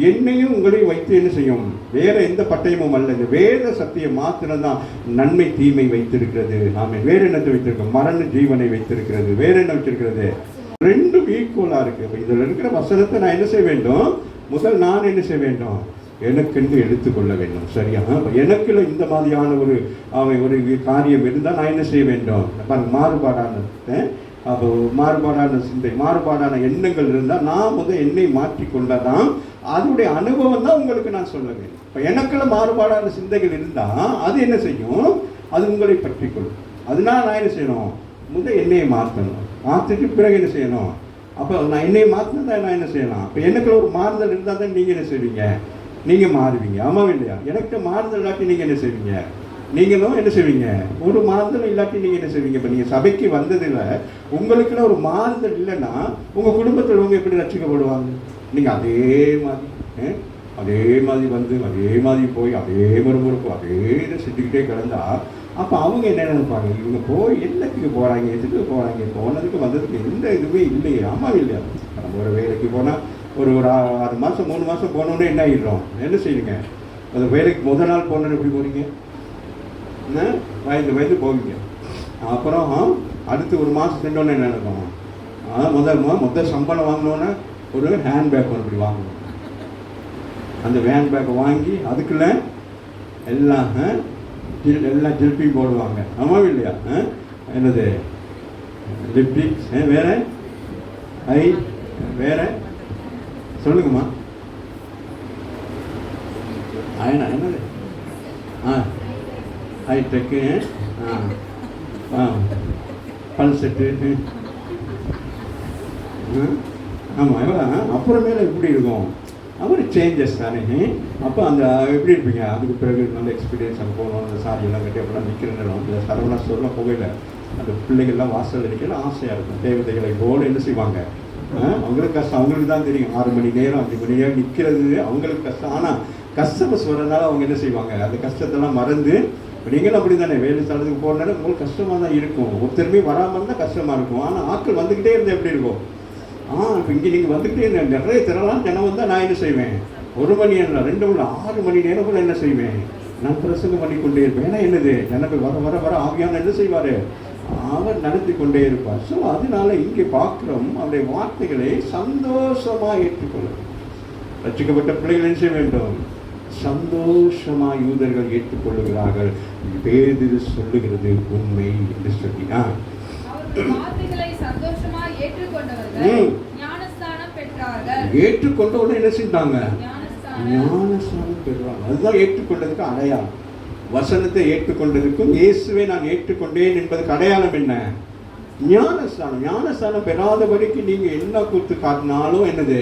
என்னையும் உங்களை வைத்து என்ன செய்யும்? வேற எந்த பட்டயமும் அல்ல. இந்த வேத சத்தியம் மாத்திரம்தான் நன்மை தீமை வைத்திருக்கிறது. ஆமே, வேற என்னத்தை வைத்திருக்கோம்? மரண ஜீவனை வைத்திருக்கிறது. வேற என்ன வச்சிருக்கிறது? 2 ஈக்குவலா இருக்கு. இப்போ இதில் இருக்கிற வசனத்தை நான் என்ன செய்ய வேண்டும்? முதல் நான் என்ன செய்ய வேண்டும்? எனக்கென்று எடுத்துக்கொள்ள வேண்டும். சரியா? எனக்குள்ள இந்த மாதிரியான ஒரு காரியம் இருந்தால் நான் என்ன செய்ய வேண்டும்? மாறுபாடான அப்போ மாறுபாடான சிந்தை, மாறுபாடான எண்ணங்கள் இருந்தால் நான் முதல் என்னை மாற்றிக்கொண்டால் தான் அதனுடைய அனுபவம் தான் உங்களுக்கு நான் சொல்லுவேன். இப்போ எனக்குள்ள மாறுபாடான சிந்தைகள் இருந்தால் அது என்ன செய்யும்? அது உங்களை பற்றி கொள்ளும். அதனால நான் என்ன செய்யணும்? முதல் என்னையை மாற்றணும். மாற்றிட்டு பிறகு என்ன செய்யணும்? அப்போ நான் என்னையை மாற்றினா நான் என்ன செய்யலாம்? இப்போ எனக்குள்ள ஒரு மாறுதல் இருந்தால் தான் நீங்கள் என்ன செய்வீங்க? நீங்கள் மாறுவீங்க. ஆமாம் இல்லையா? எனக்கு மாறுதல் இல்லாட்டி நீங்கள் என்ன செய்வீங்க? நீங்களும் என்ன செய்வீங்க? ஒரு மாறுதல் இல்லாட்டி நீங்கள் என்ன செய்வீங்க? இப்போ நீங்கள் சபைக்கு வந்ததில் உங்களுக்குள்ள ஒரு மாறுதல் இல்லைன்னா உங்கள் குடும்பத்தில் அவங்க எப்படி ரட்சிக்கப்படுவாங்க? நீங்கள் அதே மாதிரி வந்து அதே மாதிரி போய் அதே முறுமுறுப்பு அதே இதை செஞ்சுக்கிட்டே கிடந்தா அப்போ அவங்க என்ன நினைப்பாங்க? இவங்க போய் என்னத்துக்கு போகிறாங்க, எதுக்கு போகிறாங்க, போனதுக்கு வந்ததுக்கு எந்த இதுவே இல்லையே. ஆமாம் இல்லையா? நம்ம ஒரு வேலைக்கு போனால் ஒரு 6 மாதம் 3 மாதம் போனோன்னே என்ன ஆகிடுறோம்? என்ன செய்யுங்க? அந்த வேலைக்கு முதல் நாள் போனோன்னு எப்படி போகிறீங்க? வயது போவீங்க. அப்புறம் அடுத்து 1 மாதம் சென்றோன்னே என்ன நடக்கும்? முதல் சம்பளம் வாங்கினோன்னே ஒரு ஹேண்ட்பேக் ஒன்று இப்படி வாங்கணும். அந்த ஹேண்ட்பேக்கை வாங்கி அதுக்குள்ள எல்லாம் ஜில்பியும் போடுவாங்க. ஆமாம் இல்லையா? என்னது லிப்டிக், வேற வேற சொல்லுங்கம்மா. என்னது ஹைடெக்கு, பல்செட்டு. ஆமாம், எவ்வளோ அப்புறமேல எப்படி இருக்கும்? அவர் சேஞ்சஸ் தானே. அப்போ அந்த எப்படி இருப்பீங்க? அதுக்கு பிறகு நல்ல எக்ஸ்பீரியன்ஸ் அங்கே போகணும். அந்த சாரியெல்லாம் கட்டி அப்படிலாம் நிற்கிற நேரம் அந்த சரவணா ஸ்டோர்லாம் புகையில அந்த பிள்ளைகள்லாம் வாசல் அடிக்கல ஆசையாக இருக்கும். தேவதைகளை போல என்ன செய்வாங்க? அவங்களுக்கு கஷ்டம், அவங்களுக்கு தான் தெரியும். 6 மணி நேரம் 5 மணி நேரம் நிற்கிறது அவங்களுக்கு கஷ்டம். ஆனால் கஸ்டமர்ஸ் வரனால அவங்க என்ன செய்வாங்க? அந்த கஷ்டத்தெல்லாம் மறந்து, நீங்களும் அப்படி தானே வேலை ஸ்தலத்துக்கு போனாலும் உங்களுக்கு கஷ்டமாக தான் இருக்கும். ஒருத்தருமே வராமல் இருந்தால் கஷ்டமாக இருக்கும். ஆனால் ஆட்கள் வந்துக்கிட்டே இருந்தால் எப்படி இருக்கும்? இப்போ இங்கே நீங்கள் வந்துக்கிட்டே நிறைய திரளான ஜனம் வந்தால் நான் என்ன செய்வேன்? 1 மணி நேரம் 2 மணி 6 மணி நேரம் கூட என்ன செய்வேன்? நான் பிரசங்கம் பண்ணி கொண்டே இருப்பேன். ஏன்னா என்னது? எனக்கு வர ஆவியான என்ன செய்வார்? அவர் நடத்தி கொண்டே இருப்பார். ஸோ அதனால இங்கே பார்க்குறோம், அவருடைய வார்த்தைகளை சந்தோஷமாக ஏற்றுக்கொள்ளும். ரட்சிக்கப்பட்ட பிள்ளைகள் என்ன செய்ய வேண்டும்? சந்தோஷமாக யூதர்கள் ஏற்றுக்கொள்ளுகிறார்கள். பேதுரு சொல்லுகிறது உண்மை என்று சொல்லி ஏற்றுக்கொண்டவுடனே என்ன செஞ்சாங்க? ஞானஸ்நானம் பெறுவாங்க. அதுதான் ஏற்றுக்கொண்டதுக்கு அடையாளம். வசனத்தை ஏற்றுக்கொண்டதுக்கும் இயேசுவை நான் ஏற்றுக்கொண்டேன் என்பதுக்கு அடையாளம் என்ன? ஞானஸ்நானம். ஞானஸ்நானம் பெறாதபடிக்கு நீங்கள் என்ன கூத்து காட்டினாலும் என்னது?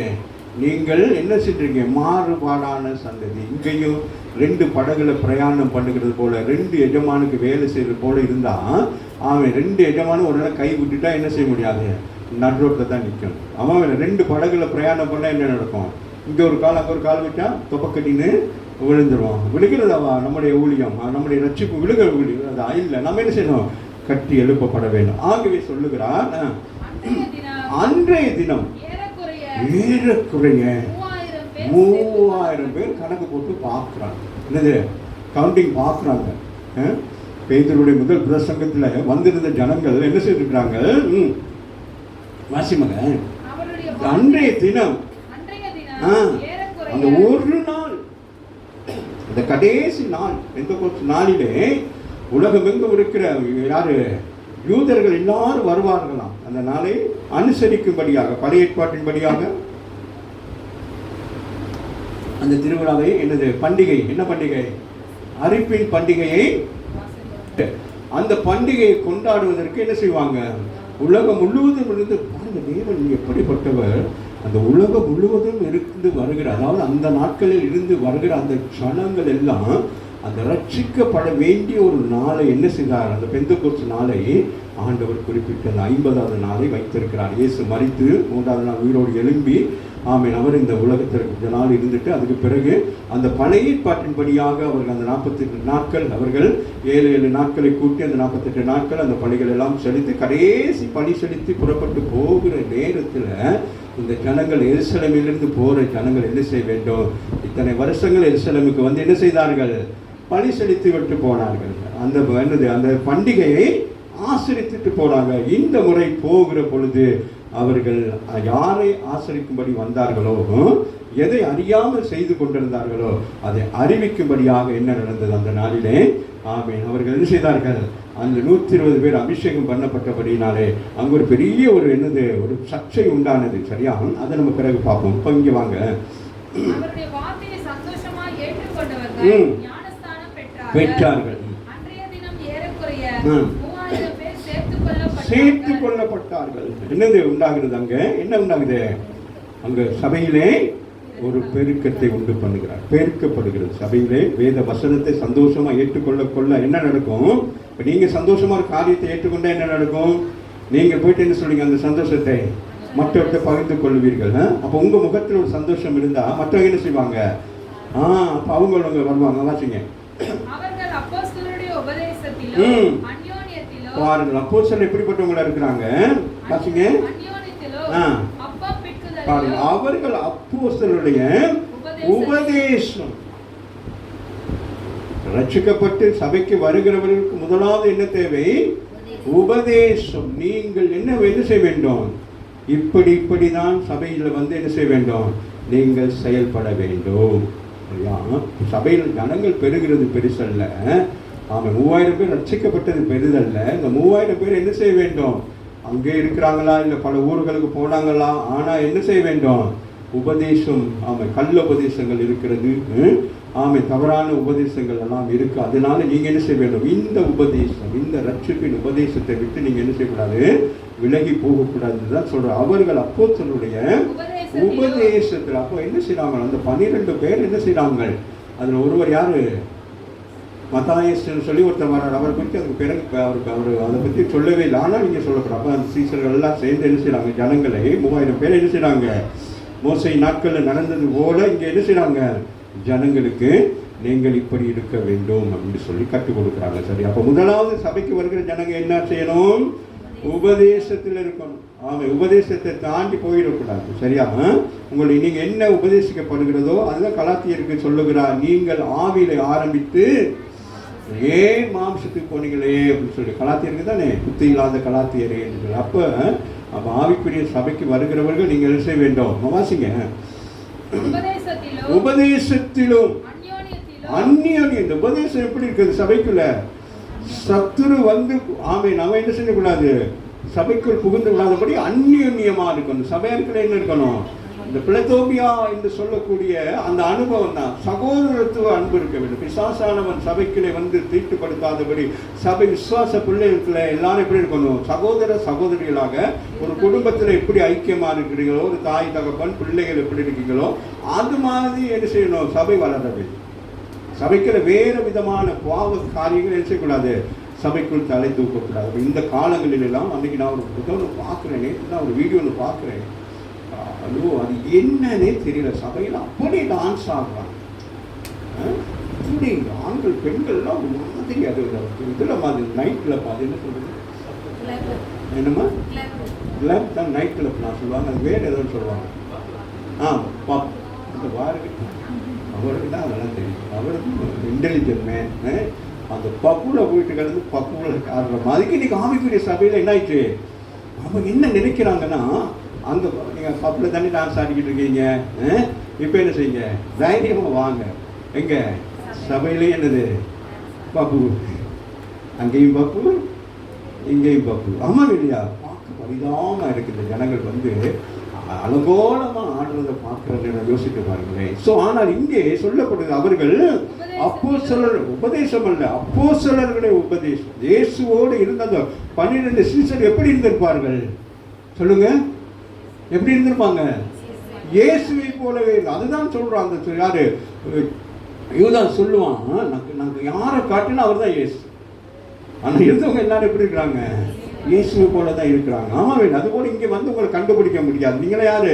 நீங்கள் என்ன செஞ்சீங்க? மாறுபாடான சந்ததி. இங்கேயும் 2 படகுல பிரயாணம் பண்ணுகிறது போல, 2 எஜமானுக்கு வேலை செய்கிறது போல இருந்தால் அவன் 2 எஜமானும் ஒரு நாள் கை விட்டுட்டா என்ன செய்ய முடியாது? நடுரோட்டில் தான் நிற்கணும். அவன் 2 படகுல பிரயாணம் பண்ணால் என்ன நடக்கும்? இங்கே ஒரு கால் அங்கே ஒரு கால் விட்டால் தொப்பக்கட்டின்னு விழுந்துருவான். விழுகிறதாவா நம்முடைய ஊழியம்? நம்முடைய ரட்சிப்பு விழுகிறதா? இல்லை. நம்ம என்ன செய்யணும்? கட்டி எழுப்பப்பட வேண்டும். ஆகவே சொல்லுகிறார், அன்றைய தினம் ஏறக்குறைய 3000 பேர் கணக்கு போட்டு பார்க்குறாங்க. என்னது? கவுண்டிங் பார்க்குறாங்க. பேதுருடைய முதல் பிரசங்கத்தில் வந்திருந்த ஜனங்கள் என்ன செய்திருக்கிறாங்க? வாசிமங்க, அன்றைய தினம் அந்த ஒரு நாள், அந்த கடைசி நாள், எந்த நாளிலே உலகம் எங்கும் இருக்கிற யாரு? யூதர்கள் எல்லாரும் வருவார்களாம். அந்த நாளை அனுசரிக்கும்படியாக, பழைய ஏற்பாட்டின்படியாக அந்த திருவிழாவை என்னது? பண்டிகை. என்ன பண்டிகை? அரிப்பின் பண்டிகையை. அந்த பண்டிகையை கொண்டாடுவதற்கு என்ன செய்வாங்க? உலகம் முழுவதும் இருந்து பாருங்க, தேவன் எப்படிப்பட்டவர். அந்த உலகம் முழுவதும் இருந்து வருகிற, அதாவது அந்த நாட்களில் இருந்து வருகிற அந்த ஜனங்கள் எல்லாம் அந்த ரட்சிக்கப்பட வேண்டிய ஒரு நாளை என்ன செய்தார்? அந்த பெந்தெகோஸ்து நாளை ஆண்டவர் குறிப்பிட்ட அந்த 50வது நாளை வைத்திருக்கிறார். இயேசு மரித்து 3வது நாள் உயிரோடு எழும்பி, ஆமீன், அவர் இந்த உலகத்திற்கு நாள் இருந்துட்டு அதுக்கு பிறகு அந்த பழைய ஏற்பாட்டின்படியாக அவர்கள் அந்த 48 நாட்கள், அவர்கள் 7 நாட்களை கூட்டி அந்த 48 நாட்கள் அந்த பணிகள் எல்லாம் செலுத்தி கடைசி பணி செலுத்தி புறப்பட்டு போகிற நேரத்தில் இந்த ஜனங்கள் எருசலேமிலிருந்து போகிற ஜனங்கள் என்ன செய்ய வேண்டும்? இத்தனை வருஷங்கள் எருசலேமுக்கு வந்து என்ன செய்தார்கள்? பணி செலுத்தி விட்டு போனார்கள். அந்த பண்டிகையை ஆசரித்துட்டு போனாங்க. இந்த முறை போகிற பொழுது அவர்கள் யாரை ஆசரிக்கும்படி வந்தார்களோ, எதை அறியாமல் செய்து கொண்டிருந்தார்களோ அதை அறிவிக்கும்படியாக என்ன நடந்தது அந்த நாளிலே? ஆமீன். அவர்கள் என்ன செய்தார்கள்? அந்த 120 பேர் அபிஷேகம் பண்ணப்பட்டபடினாலே அங்க ஒரு பெரிய ஒரு என்னது ஒரு சர்ச்சை உண்டானது. சரியா? அதை நம்ம பிறகு பார்ப்போம். இப்போ இங்க வாங்க. அவருடைய வார்த்தையை சந்தோஷமாய் ஏற்றுக்கொண்டவர்கள் ஞானஸ்நானம் பெற்றார்கள். அன்றைய தினம் ஏறக்குறைய 3000 பேர் சேர்த்து கொள்ளப்பட்டார்கள். என்னது உண்டாகிறது? அங்க என்ன உண்டாகுது? அங்க சபையிலே ஒரு பெருக்கத்தை உண்டு பண்ணுகிறார். பெருக்கப்படுகிறது சபையிலே. வேத வசனத்தை சந்தோஷமா ஏற்றுக்கொள்ள என்ன நடக்கும்? இப்ப நீங்க சந்தோஷமா ஒரு காரியத்தை ஏற்றுக்கொண்டா என்ன நடக்கும்? நீங்க போயிட்டு என்ன சொல்றீங்க? அந்த சந்தோஷத்தை மற்றவர்கிட்ட பகிர்ந்து கொள்வீர்கள். அப்ப உங்க முகத்தில் ஒரு சந்தோஷம் இருந்தா மற்றவங்க என்ன செய்வாங்க? அப்ப அவங்க வருவாங்க. வாசிங்க. அவர்கள் அப்போஸ்தலருடைய உபதேசத்திலும் அந்யோன்யத்திலும் பாருங்கள். அப்போஸ்தலர் எப்படிப்பட்டவங்களா இருக்கிறாங்க? வாசிங்க. பாருங்கள். அவர்கள் அப்போஸ்தலருடைய உபதேசம். ரட்சிக்கப்பட்டு சபைக்கு வருகிறவர்களுக்கு முதலாவது என்ன தேவை? உபதேசம். நீங்கள் என்ன செய்ய வேண்டும்? இப்படிதான் சபையில் என்ன செய்ய வேண்டும்? நீங்கள் செயல்பட வேண்டும். சபையில் ஜனங்கள் பெறுகிறது பெருசல்ல. 3000 பேர் ரட்சிக்கப்பட்டது பெரிதல்ல. இந்த 3000 பேர் என்ன செய்ய வேண்டும்? அங்கே இருக்கிறாங்களா இல்லை பல ஊர்களுக்கு போனாங்களா? ஆனா என்ன செய்ய வேண்டும்? உபதேசம். கள்ள உபதேசங்கள் இருக்கிறது. தவறான உபதேசங்கள் எல்லாம் இருக்கு. அதனால நீங்க என்ன செய்ய வேண்டும்? இந்த உபதேசம், இந்த ரட்சிப்பின் உபதேசத்தை விட்டு நீங்க என்ன செய்யக்கூடாது? விலகி போகக்கூடாதுதான் சொல்ற. அவர்கள் அப்போஸ்தலருடைய உபதேசத்தில் அப்போ என்ன செய்யறாங்க? அந்த 12 பேர் என்ன செய்யறாங்க? அதுல ஒருவர் யாரு? மத்தாயஸ்ன்னு சொல்லி ஒருத்தர் வர்றார். அவரை பற்றி அதுக்கு பிறகு அவருக்கு அதை பற்றி சொல்லவே இல்லை. ஆனால் நீங்கள் சொல்லக்கூடாது. அப்போ அந்த சீசர்கள் எல்லாம் சேர்ந்து என்ன செய்யறாங்க? ஜனங்களை 3000 பேர் என்ன செய்யறாங்க? மோசை நாட்களில் நடந்தது போல இங்கே என்ன செய்யறாங்க? ஜனங்களுக்கு நீங்கள் இப்படி இருக்க வேண்டும் அப்படின்னு சொல்லி கற்றுக் கொடுக்குறாங்க. சரி, அப்போ முதலாவது சபைக்கு வருகிற ஜனங்க என்ன செய்யணும்? உபதேசத்தில் இருக்கணும். உபதேசத்தை தாண்டி போயிடக்கூடாது. சரியா? உங்களுக்கு நீங்க என்ன உபதேசிக்கப்படுகிறதோ அதுதான் கலாத்தியருக்கு சொல்லுகிறார். நீங்கள் ஆவியில ஆரம்பித்து ஏன் மாம்சத்துக்கு போனீங்களே அப்படின்னு சொல்லி. கலாத்தியருக்கு தானே புத்தி இல்லாத கலாத்தியரே என்று சொல்லி. அப்ப ஆவிக்குரிய சபைக்கு வருகிறவர்கள் நீங்கள் என்ன செய்ய வேண்டும்? வாசிங்க. உபதேசத்திலும் அந்நியோன்யம். இந்த உபதேசம் எப்படி இருக்குது சபைக்குள்ள? சத்துரு அவன் என்ன செய்யக்கூடாது? சபைக்குள் புகுந்து விடாதபடி அந்நியோன்யமா இருக்கணும். சபையாருக்குள்ள என்ன இருக்கணும்? இந்த பிளத்தோபியா என்று சொல்லக்கூடிய அந்த அனுபவம் தான். சகோதரத்துவ அன்பு இருக்க வேண்டும். பிசாசானவன் சபைக்குள்ளே தீட்டுப்படுத்தாதபடி சபை விசுவாச பிள்ளைகளுக்குள்ள எல்லாரும் எப்படி இருக்கணும்? சகோதரிகளாக ஒரு குடும்பத்தில் எப்படி ஐக்கியமா இருக்கிறீங்களோ, ஒரு தாய் தகப்பன் பிள்ளைகள் எப்படி இருக்கீங்களோ அது மாதிரி என்ன செய்யணும்? சபை வளர்றது. சபைக்குள்ள வேறு விதமான பாவ காரியங்கள் என்ன செய்யக்கூடாது? சபைக்குள் தலை தூக்கக்கூடாது. இந்த காலங்களில் எல்லாம் அன்றைக்கி நான் ஒரு புத்தகம் பார்க்குறேன். நேற்று தான் ஒரு வீடியோ ஒன்று பார்க்குறேன். அது என்னன்னே தெரியல. சபையில் அப்படி டான்ஸ் ஆடுறாங்க. ஆண்கள் பெண்கள்லாம் ஒரு மாதிரி அது இதில் மாதிரி நைட் கிளப். அது என்ன சொல்றது? என்னம்மா? கிளப் தான், நைட் கிளப் நான் சொல்லுவாங்க. அது வேறு ஏதோ சொல்லுவாங்க. பாப் அந்த பாருக்கு அவருக்கு தான் அதெல்லாம் தெரியும். அவருக்கு இன்டெலிஜென்ட் மேன். அந்த பப்புல போயிட்டு கிடந்து பப்புல ஆடுற மாதிரிக்கு இன்னைக்கு ஆவிக்குரிய சபையில் என்ன ஆயிடுச்சு? அவங்க என்ன நினைக்கிறாங்கன்னா, அங்கே நீங்கள் பப்பில் தானே டான்ஸ் ஆடிக்கிட்டு இருக்கீங்க, இப்போ என்ன செய்யுங்க? தைரியமாக வாங்க. எங்கே சபையிலே என்னது? பப்பு. அங்கேயும் பப்பு, இங்கேயும் பப்பு. ஆமாம் இல்லையா? பார்க்க பரிதாபமாக இருக்குது. ஜனங்கள் அலங்கோலமாக ஆடுறதை பார்க்குறத யோசிக்க பாருங்களேன். ஸோ ஆனால் இங்கே சொல்லப்படுது அவர்கள் அப்போஸ்தலர் உபதேசம் அல்ல, அப்போஸ்தலர்களுடைய உபதேசம். இயேசுவோடு இருந்த 12 சீசர் எப்படி இருந்திருப்பார்கள் சொல்லுங்க? எப்படி இருந்திருப்பாங்க? இயேசுவை போலவே. அதுதான் சொல்றான். அந்த யாரு யூதான் சொல்லுவான், நாங்கள் யாரை காட்டினா அவர் தான் இயேசு. ஆனால் இருந்தவங்க எல்லாரும் எப்படி இருக்கிறாங்க? இயேசுவை போல தான் இருக்கிறாங்க. ஆமாம் வேணும். அதுபோல் இங்கே உங்களை கண்டுபிடிக்க முடியாது. நீங்களே யாரு?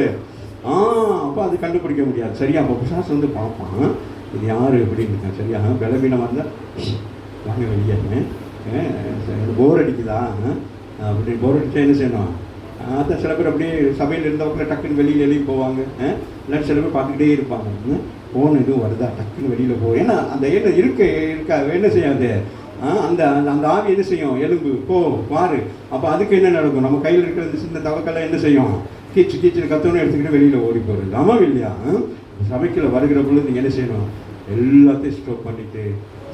அப்போ அது கண்டுபிடிக்க முடியாது. சரியா? அப்போ பிசாசு பார்ப்பான், இது யாரு அப்படின்னு இருக்கேன். சரியா? பலவீனமாக இருந்தால் வாங்க வெளியே, போர் அடிக்குதா அப்படி போர் அடிச்சா என்ன செய்யணும்? அதான் சில பேர் அப்படியே சபையில் இருந்தவங்க டக்குன்னு வெளியில் எழுதி போவாங்க. இல்லாட்டி சில பேர் பார்த்துக்கிட்டே இருப்பாங்க. போன் எதுவும் வருதா டக்குன்னு வெளியில் போவோம். ஏன்னா அந்த என்ன இருக்கா என்ன செய்யாது? அந்த அந்த ஆவி என்ன செய்யும்? எலும்பு போ பாரு. அப்போ அதுக்கு என்ன நடக்கும்? நம்ம கையில் இருக்கிற இந்த சின்ன தவக்கெல்லாம் என்ன செய்யும்? கீச்சு கத்தவனும் எடுத்துக்கிட்டு வெளியில் ஓடி போகிறது. ஆமாம் இல்லையா? சபைக்குள்ள வருகிற பொழுது நீங்கள் என்ன செய்யணும்? எல்லாத்தையும் ஸ்டாப் பண்ணிட்டு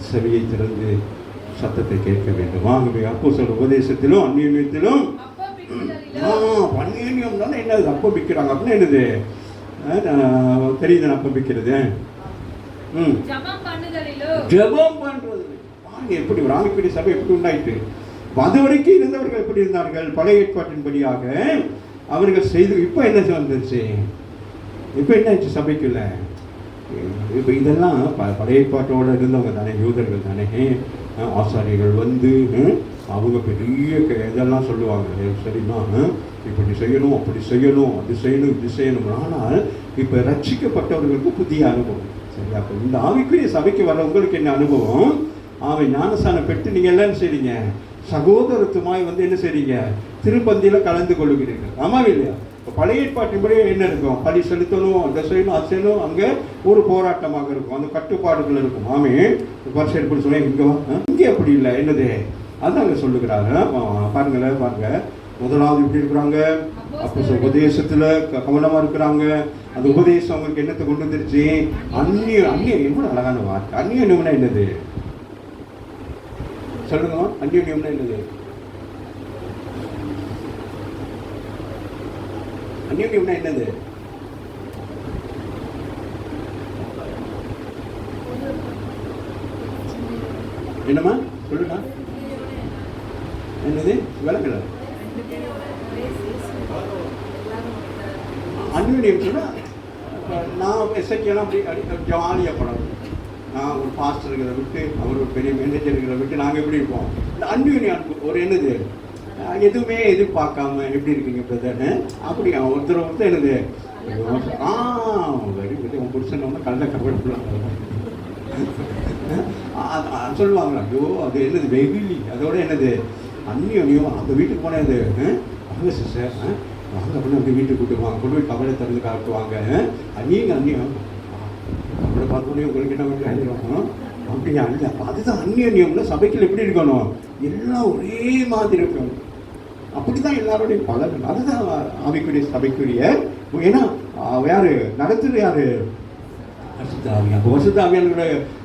செவியை திறந்து சத்தத்தை கேட்க வேண்டும். ஆகவே அப்போஸ்தலர் உபதேசத்திலும் அந்நியத்திலும் அப்பப்பிக்குதலிலும் அந்நியம் தானே என்னது அப்பம் விற்கிறாங்க அப்படின்னா என்னது தெரியுது அப்பம் விற்கிறது. ஜெபம் பண்ணுதலிலும் ஜெபம் பண்றது பாருங்க எப்படி ஒரு ஆவிக்குரிய சபை எப்படி உண்டாயிட்டு. அது வரைக்கும் இருந்தவர்கள் எப்படி இருந்தார்கள்? பழைய ஏற்பாட்டின்படியாக அவர்கள் செய்து. இப்போ என்ன வந்துருச்சு? இப்போ என்ன ஆச்சு சபைக்குள்ள? இப்போ இதெல்லாம் பழைய ஏற்பாட்டோடு இருந்தவங்க தானே, யூதர்கள் தானே. ஆசாரியர்கள் வந்து அவங்க பெரிய இதெல்லாம் சொல்லுவாங்க, சரிம்மா இப்படி செய்யணும், அப்படி செய்யணும், அது செய்யணும், இது செய்யணும். ஆனால் இப்போ ரட்சிக்கப்பட்டவர்களுக்கு புதிய அனுபவம். சரி, அப்போ இந்த ஆவிக்குரிய சபைக்கு வர்றவங்களுக்கு என்ன அனுபவம்? அவன் ஞானஸ்தானம் பெற்று நீங்கள் எல்லாம் செய்றீங்க, சகோதரத்துமாய் வந்து என்ன செய்றீங்க, திருப்பந்தியில் கலந்து கொள்ளுகிறீர்கள். ஆமாம் இல்லையா? இப்போ பழைய ஏற்பாட்டின்படி என்ன இருக்கும்? பலி செலுத்தணும், அதை செய்யணும், அது செய்யணும். அங்கே ஒரு போராட்டமாக இருக்கும், அந்த கட்டுப்பாடுகள் இருக்கும். ஆமே பரிசு சொல்ல இங்கே அப்படி இல்லை. என்னது அது அங்கே சொல்லுகிறாங்க. பாருங்களேன், பாருங்க. முதலாவது எப்படி இருக்கிறாங்க? அப்போ உபதேசத்தில் கவனமாக இருக்கிறாங்க. அந்த உபதேசம் அவங்களுக்கு என்னத்தை கொண்டு வந்துருச்சு? அந்நியம் எவ்வளோ அழகான வார்த்தை. அந்நியம்னா என்னது சொல்லுங்க. அந்நியம்னா என்னது? அந்நியம்னா என்னது? என்னம்மா சொல்லுங்க. என்னது விளக்கல? அந்நியம் சொன்னா நான் எஸ்ஐக்கெல்லாம் அப்படி ஜாலியாக படம். நான் ஒரு பாஸ்டர்களை விட்டு, அவர் ஒரு பெரிய மேனேஜர்களை விட்டு நாங்கள் எப்படி இருப்போம்? இந்த அந்நியம் ஒரு என்னது, எதுவுமே எதிர்பார்க்காம எப்படி இருக்கீங்க பிரதர்னு அப்படி ஒருத்தர் என்னது வெரி குட். உன் புருஷன் வந்து கல்ல கபடி சொல்லுவாங்களா? ஐயோ அது என்னது வெகுலி. அதோட என்னது அந்நியம். அந்த வீட்டுக்கு போனது வாங்க சிஸ்டர், வாங்க அப்படின்னு அப்படி வீட்டுக்கு கூட்டுவாங்க, கொண்டு போய் கபலை திறந்து காட்டுவாங்க. நீங்கள் அந்நியம் கபலை பார்த்தோன்னே உங்களுக்கு என்ன வந்து அழிஞ்சிடும் அப்படியா? இல்லை, அதுதான் அந்நியம்ல. சபைக்கில் எப்படி இருக்கணும்? எல்லாம் ஒரே மாதிரி இருக்கணும். அப்படிதான் எல்லாருடைய பலன். அதுதான் ஆவிக்குரிய சபைக்குரிய. ஏன்னா யாரு நடத்துறது? யாரு? வசுதாவியானோட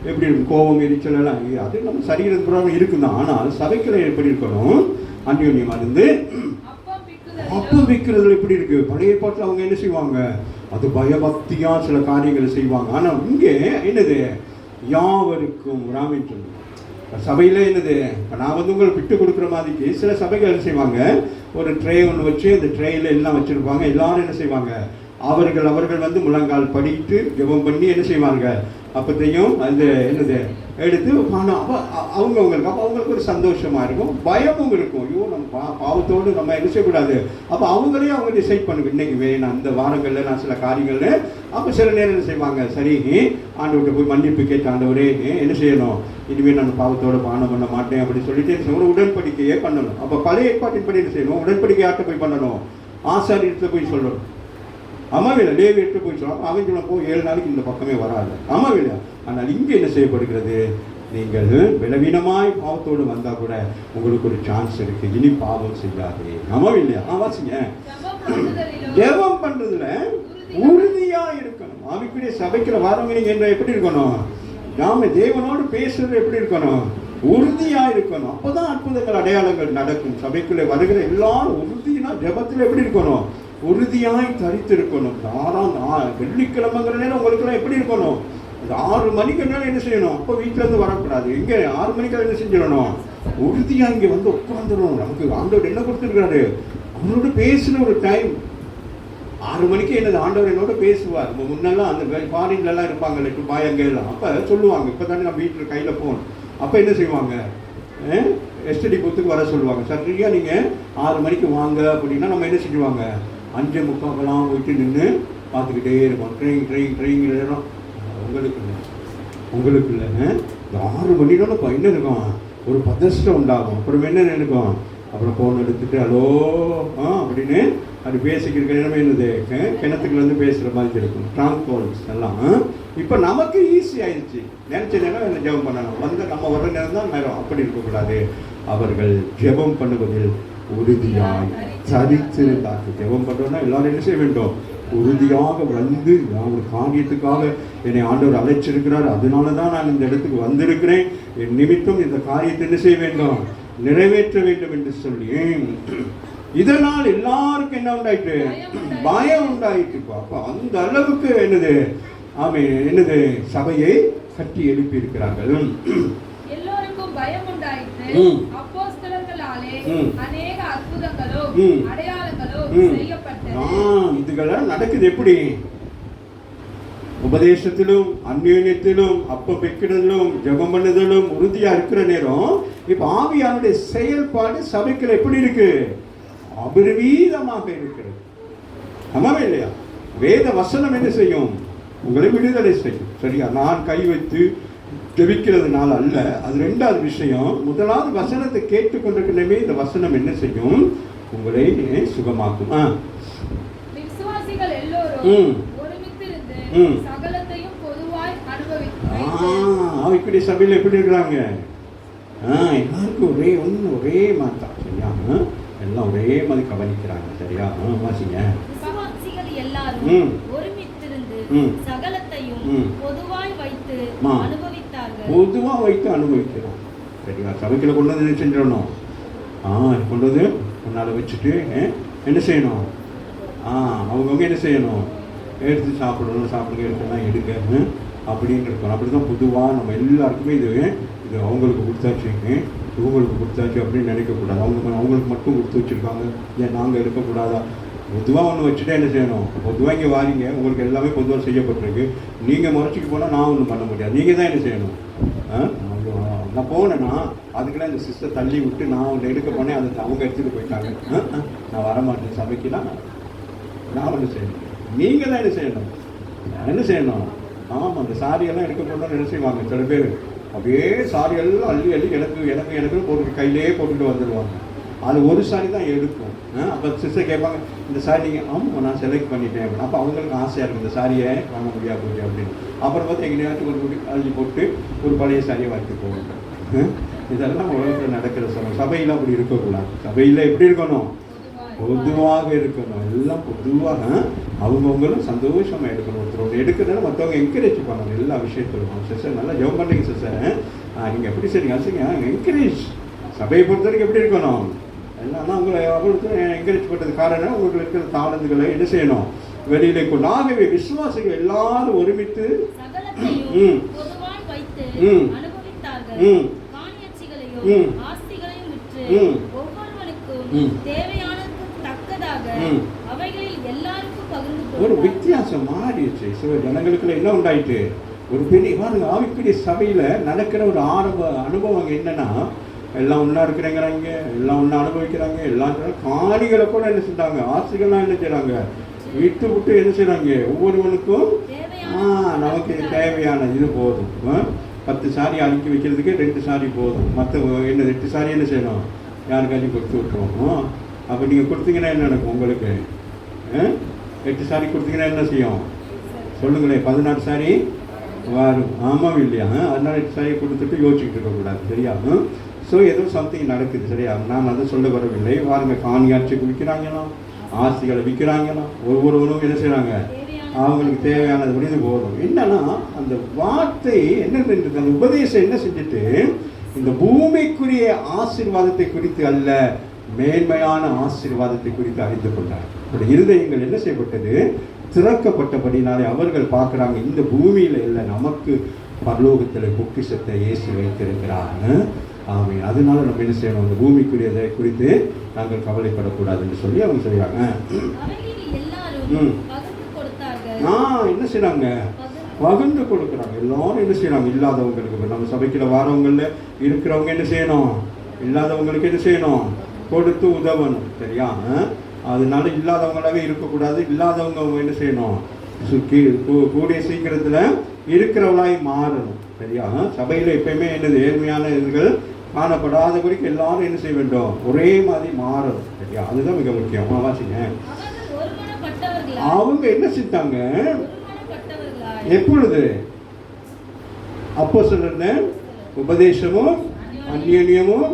எப்படி இருக்கும்? கோபம், எரிச்சல் எல்லாம் அது நம்ம சரீரத்துக்கு இருக்குதான். ஆனால் சபைக்குள்ள எப்படி இருக்கணும்? அந்யோன்யமா இருந்து அப்பம் விற்கிறதுல எப்படி இருக்கு? பழைய பாட்டில் அவங்க என்ன செய்வாங்க? அது பயபக்தியா சில காரியங்களை செய்வாங்க. ஆனால் இங்கே என்னது? யாவருக்கும் ராமின் சொல்லுங்க. சபையில் என்னது? நான் வந்து உங்களை விட்டு கொடுக்குற மாதிரிக்கு சில சபைகள் என்ன செய்வாங்க? ஒரு ட்ரே ஒன்று வச்சு அந்த ட்ரேயில் எல்லாம் வச்சுருப்பாங்க. எல்லாரும் என்ன செய்வாங்க? அவர்கள் வந்து முழங்கால் படித்து ஜெபம் பண்ணி என்ன செய்வாங்க? அப்பத்தையும் அந்த என்னது எடுத்து பணம். அப்போ அவங்களுக்கு அப்போ அவங்களுக்கு ஒரு சந்தோஷமாக இருக்கும், பயமும் இருக்கும். ஐயோ நம்ம பாவத்தோடு நம்ம என்ன செய்யக்கூடாது. அப்போ அவங்களையும் அவங்க டிசைட் பண்ணுங்க, இன்னைக்கு வேணும் அந்த வாரங்களில் நான் சில காரியங்கள்னு. அப்போ சில நேரம் என்ன செய்வாங்க? சரி ஆண்டவர்கிட்ட போய் மன்னிப்பு கேட்டு, ஆண்டவரே என்ன செய்யணும், இனிமேல் நான் பாவத்தோடு பானம் பண்ண மாட்டேன் அப்படின்னு சொல்லிட்டு ஒரு உடன்படிக்கையே பண்ணணும். அப்போ பழைய ஏற்பாட்டின்படி என்ன செய்யணும்? உடன்படிக்கையாட்ட போய் பண்ணணும், ஆசாரியத்தில் போய் சொல்லணும். அம்மாவில்லை லேவி எடுத்து போய் சொல்லலாம். அவன் சொல்ல போ 7 நாளைக்கு இந்த பக்கமே வராது. அம்மாவில்லை. ஆனால் இங்கே என்ன செய்யப்படுகிறது? நீங்கள் பலவீனமாய் பாவத்தோடு வந்தால் கூட உங்களுக்கு ஒரு சான்ஸ் இருக்கு, இனி பாவம் செய்யாது. அம்மாவில்லையா? வாசிங்க. ஜெபம் பண்றதுல உறுதியா இருக்கணும். ஆவிக்குரிய சபைக்குள்ள வரவங்க நீங்க எப்படி இருக்கணும்? நாம தேவனோடு பேசுறது எப்படி இருக்கணும்? உறுதியா இருக்கணும். அப்பதான் அற்புதங்கள் அடையாளங்கள் நடக்கும். சபைக்குள்ள வருகிற எல்லாரும் உறுதினா ஜெபத்தில் எப்படி இருக்கணும்? உறுதியாய் தரித்திருக்கணும். 6 வெள்ளிக்கிழமைங்கிற நேரம் உங்களுக்குலாம் எப்படி இருக்கணும்? அந்த 6 மணிக்கு நேரம் என்ன செய்யணும்? அப்போ வீட்டிலேருந்து வரக்கூடாது. இங்கே 6 மணிக்கு என்ன செஞ்சிடணும்? உறுதியாக இங்கே வந்து உட்காந்துடணும். நமக்கு ஆண்டவர் என்ன கொடுத்துருக்காரு? அவரோட பேசுகிற ஒரு டைம் 6 மணிக்கு என்னது? ஆண்டவர் என்னோட பேசுவார். முன்னெல்லாம் அந்த ஃபாரின்லலாம் இருப்பாங்க பாயங்கெல்லாம். அப்போ சொல்லுவாங்க, இப்போ தானே நம்ம வீட்டில் கையில் போகணும். அப்போ என்ன செய்வாங்க? எஸ்டடி பூத்துக்கு வர சொல்லுவாங்க. சரியா நீங்கள் 6 மணிக்கு வாங்க அப்படின்னா நம்ம என்ன செஞ்சுவாங்க? 5:45 போயிட்டு நின்று பார்த்துக்கிட்டே இருப்போம். ட்ரெயின் நேரம் உங்களுக்கு இல்லைங்க. இந்த 6 மணினா இப்போ என்ன இருக்கும்? ஒரு பதஷ்டம் உண்டாகும். அப்புறம் என்ன நினைக்கும்? அப்புறம் ஃபோன் எடுத்துகிட்டு ஹலோ அப்படின்னு அது பேசிக்கிற நேரமே என்னது? கிணத்துக்கு வந்து பேசுகிற மாதிரி இருக்கும். ட்ராங்க் கால்ஸ் எல்லாம் இப்போ நமக்கு ஈஸி ஆயிடுச்சு. நினச்ச நேரம் என்ன ஜெபம் பண்ணணும், வந்து நம்ம வர்ற நேரம் தான் நேரம். அப்படி இருக்கக்கூடாது. அவர்கள் ஜெபம் பண்ணுவதில் உறுதியாய் தரித்திருந்தார்கள். ஜெபம் பண்ணுறோம்னா எல்லாரும் என்ன செய்ய வேண்டும்? உறுதியாக வந்து நான் ஒரு காரியத்துக்காக என்னை ஆண்டவர் அழைச்சிருக்கிறார், அதனால தான் நான் இந்த இடத்துக்கு வந்திருக்கிறேன், என் நிமித்தம் இந்த காரியத்தை என்ன செய்ய வேண்டும், நிறைவேற்ற வேண்டும் என்று சொல்லி இதனால் எல்லாருக்கும் என்ன உண்டாயிட்டு, பயம் உண்டாயிட்டு. அப்ப அந்த அளவுக்கு என்னது, ஆமே, என்னது, சபையை கட்டி எழுப்பி இருக்கிறார்கள். எல்லோருக்கும் பயம் உண்டாயிற்று. அப்போஸ்தலர்களாலே அநேக அற்புதங்களும் அடையாளங்களும் செய்யப்பட்டது. இதுகெல்லாம் நடக்குது எப்படி? உபதேசத்திலும் அந்யோன்யத்திலும் அப்ப வைக்கிறதிலும் ஜெபம் பண்ணுதலும் உறுதியா இருக்கிற நேரம் இப்ப ஆவியானுடைய செயல்பாடு சபைக்குள்ள எப்படி இருக்கு? அபரிமீதமாக இருக்கிறது. ஆமாவே இல்லையா? வேத வசனம் என்ன செய்யும்? உங்களை விடுதலை செய்யும். சரியா? நான் கை வைத்து ஜெபிக்கிறதுனால அல்ல, அது ரெண்டாவது விஷயம். முதலாவது வசனத்தை கேட்டுக்கொண்டிருக்கவே இந்த வசனம் என்ன செய்யும்? உங்களை சுகமாக்கும். விசுவாசிகள் எல்லோரும் ஒருமித்திருந்து சகலத்தையும் பொதுவாய் இப்படி சபையில் எப்படி இருக்கிறாங்க? எல்லாருக்கும் ஒரே ஒன்று, ஒரே மாத்தா. சரியா? எல்லாம் ஒரே மாதிரி கவனிக்கிறாங்க. சரியா? வாசிங்க. விசுவாசிகள் எல்லாரும் ஒருமித்திருந்து சகலத்தையும் பொதுவாய் வைத்து அனுபவித்தார்கள். பொதுவா வைத்து அனுபவிக்கிறோம். சரியா? சபைக்குள்ள கொண்டு வந்து செஞ்சிடணும். கொண்டு வந்து முன்னால வச்சுட்டு என்ன செய்யணும்? அவங்கவுங்க என்ன செய்யணும்? எடுத்து சாப்பிடணும், சாப்பிடுங்க, எடுத்துனா எடுக்க அப்படின்னு இருக்கணும். அப்படி தான் பொதுவாக நம்ம எல்லாருக்குமே இது அவங்களுக்கு கொடுத்தாச்சு, இவங்களுக்கு கொடுத்தாச்சு அப்படின்னு நினைக்கக்கூடாது. அவங்களுக்கு மட்டும் கொடுத்து வச்சுருக்காங்க, ஏன் நாங்கள் எடுக்கக்கூடாதா? பொதுவாக ஒன்று வச்சுட்டா என்ன செய்யணும்? பொதுவாக இங்கே வாரிங்க, உங்களுக்கு எல்லாமே பொதுவாக செய்யப்பட்டிருக்கு. நீங்கள் முறைச்சிக்கு போனால் நான் ஒன்றும் பண்ண முடியாது, நீங்கள் தான் என்ன செய்யணும்? நான் போனேன்னா அதுக்கெல்லாம் இந்த சிஸ்டர் தள்ளி விட்டு நான் ஒன்று எடுக்க போனேன், அதை அவங்க எடுத்துகிட்டு போயிட்டாங்க. நான் வரமாட்டேன் சபைக்குலாம், நான் ஒன்று செய்யணும். நீங்கள் தான் என்ன செய்யணும்? என்ன செய்யணும்? ஆமாம், அந்த சாரியெல்லாம் எடுக்க போனால் என்ன செய்வாங்க? சில பேர் அப்படியே சாரியெல்லாம் அள்ளி அள்ளி எனக்கு போட்டு கையிலே போட்டுட்டு வந்துடுவாங்க. அது ஒரு சாரி தான் எடுக்கும். அப்போ சிஸ்டர் கேட்பாங்க, இந்த சாரி நீங்கள், ஆமாம் நான் செலக்ட் பண்ணிட்டேன் அப்படின்னு. அப்போ அவங்களுக்கு ஆசையாக இருக்கும், இந்த சாரியை வாங்க முடியாது போச்சு அப்படின்னு. அப்புறம் பார்த்து எங்கேயாச்சும் ஒரு அள்ளி போட்டு ஒரு பழைய சாரியை வாங்கிட்டு போவாங்க. இதெல்லாம் உலகத்தில் நடக்கிற சபையில் அப்படி இருக்கக்கூடாது. சபையில் எப்படி இருக்கணும்? பொதுவாக இருக்கணும். எல்லாம் பொதுவாக அவங்கவுங்களும் சந்தோஷமாக எடுக்கணும். ஒருத்தர் எடுக்கிறதுனால மற்றவங்க என்கரேஜ் பண்ணணும் எல்லா விஷயத்திலும். சிஸ்டர் நல்லா ஜெபம் பண்ணுறீங்க சிஸ்டர், நீங்கள் எப்படி சரிங்க அசிங்க என்கரேஜ். சபையை பொறுத்த வரைக்கும் எப்படி இருக்கணும்? எல்லாம் உங்களை அவங்களுக்கு என்கரேஜ் பண்ணுறது காரணம் உங்களுக்கு இருக்கிற தாளந்துகளை என்ன செய்யணும்? வெளியிலே கொண்டு. ஆகவே விசுவாசிகள் எல்லாரும் ஒருமித்து ஒரு வித்தியாசம் மாறிடுச்சு. சில ஜனங்களுக்குள்ள என்ன உண்டாயிட்டு? ஒரு பெரிய பாருங்க, ஆவிக்குரிய சபையில நடக்கிற ஒரு அனுபவம் என்னன்னா, எல்லாம் ஒன்றா இருக்கிறாங்க, எல்லாம் ஒன்றா அனுபவிக்கிறாங்க, எல்லாம் காணிகளை கூட என்ன செஞ்சாங்க? ஆசிரியர்கள்லாம் என்ன செய்கிறாங்க? விட்டு விட்டு என்ன செய்கிறாங்க? ஒவ்வொருவனுக்கும் நமக்கு தேவையான இது போதும். 10 சாரி அடுக்கி வைக்கிறதுக்கு 2 சாரி போதும். மற்ற என்ன 8 சாரி என்ன செய்யணும்? யாருக்காச்சும் கொடுத்து விட்டுருவோம். அப்போ நீங்கள் கொடுத்தீங்கன்னா என்ன நடக்கும்? உங்களுக்கு 8 சாரி கொடுத்தீங்கன்னா என்ன செய்யும்? சொல்லுங்களேன். 16 சாரி வரும். ஆமாம் இல்லையா? அதனால 8 சாரி கொடுத்துட்டு யோசிச்சுக்கிட்டு இருக்கக்கூடாது. சரியா? ஸோ ஏதோ சம்திங் நடக்குது. சரியா? நான் அதை சொல்ல வரவில்லை. வாருங்க, காணியாட்சிக்கு விற்கிறாங்களாம், ஆஸ்திகளை விற்கிறாங்களாம். ஒவ்வொருவரும் என்ன செய்கிறாங்க? அவங்களுக்கு தேவையானது முடிந்து போதும். என்னன்னா அந்த வார்த்தை என்ன செஞ்சுட்டு, அந்த உபதேசம் என்ன செஞ்சுட்டு, இந்த பூமிக்குரிய ஆசீர்வாதத்தை குறித்து அல்ல, மேன்மையான ஆசீர்வாதத்தை குறித்து அறிந்து கொண்டார். அப்படி இருதயங்கள் என்ன செய்யப்பட்டது? திறக்கப்பட்டபடினாலே அவர்கள் பார்க்குறாங்க, இந்த பூமியில் இல்லை, நமக்கு பரலோகத்தில் பொக்கிஷத்தை இயேசு வைத்திருக்கிறார். ஆமே. அதனால நம்ம என்ன செய்யணும்? அந்த பூமிக்குரியதை குறித்து நாங்கள் கவலைப்படக்கூடாதுன்னு சொல்லி அவங்க சொல்கிறாங்க. என்ன செய்யறாங்க? பகிர்ந்து கொடுக்குறாங்க. எல்லாரும் என்ன செய்யறாங்க? இல்லாதவங்களுக்கு. நம்ம சபைக்குள்ள வாரவங்கள இருக்கிறவங்க என்ன செய்யணும்? இல்லாதவங்களுக்கு என்ன செய்யணும்? கொடுத்து உதவணும். சரியா? அதனால இல்லாதவங்களாவே இருக்கக்கூடாது. இல்லாதவங்க என்ன செய்யணும்? கூடிய சீக்கிரத்துல இருக்கிறவளாய் மாறணும். சரியா? சபையில எப்பயுமே என்னது? ஏழ்மையான இதுகள் காணப்படாதபடிக்கு எல்லாரும் என்ன செய்ய வேண்டும்? ஒரே மாதிரி மாறணும். சரியா? அதுதான் மிக முக்கியம். வாசிங்க. அவங்க என்ன செஞ்சாங்க? எப்பொழுது? அப்போஸ்தலர் உபதேசமும் அந்யோன்யமும்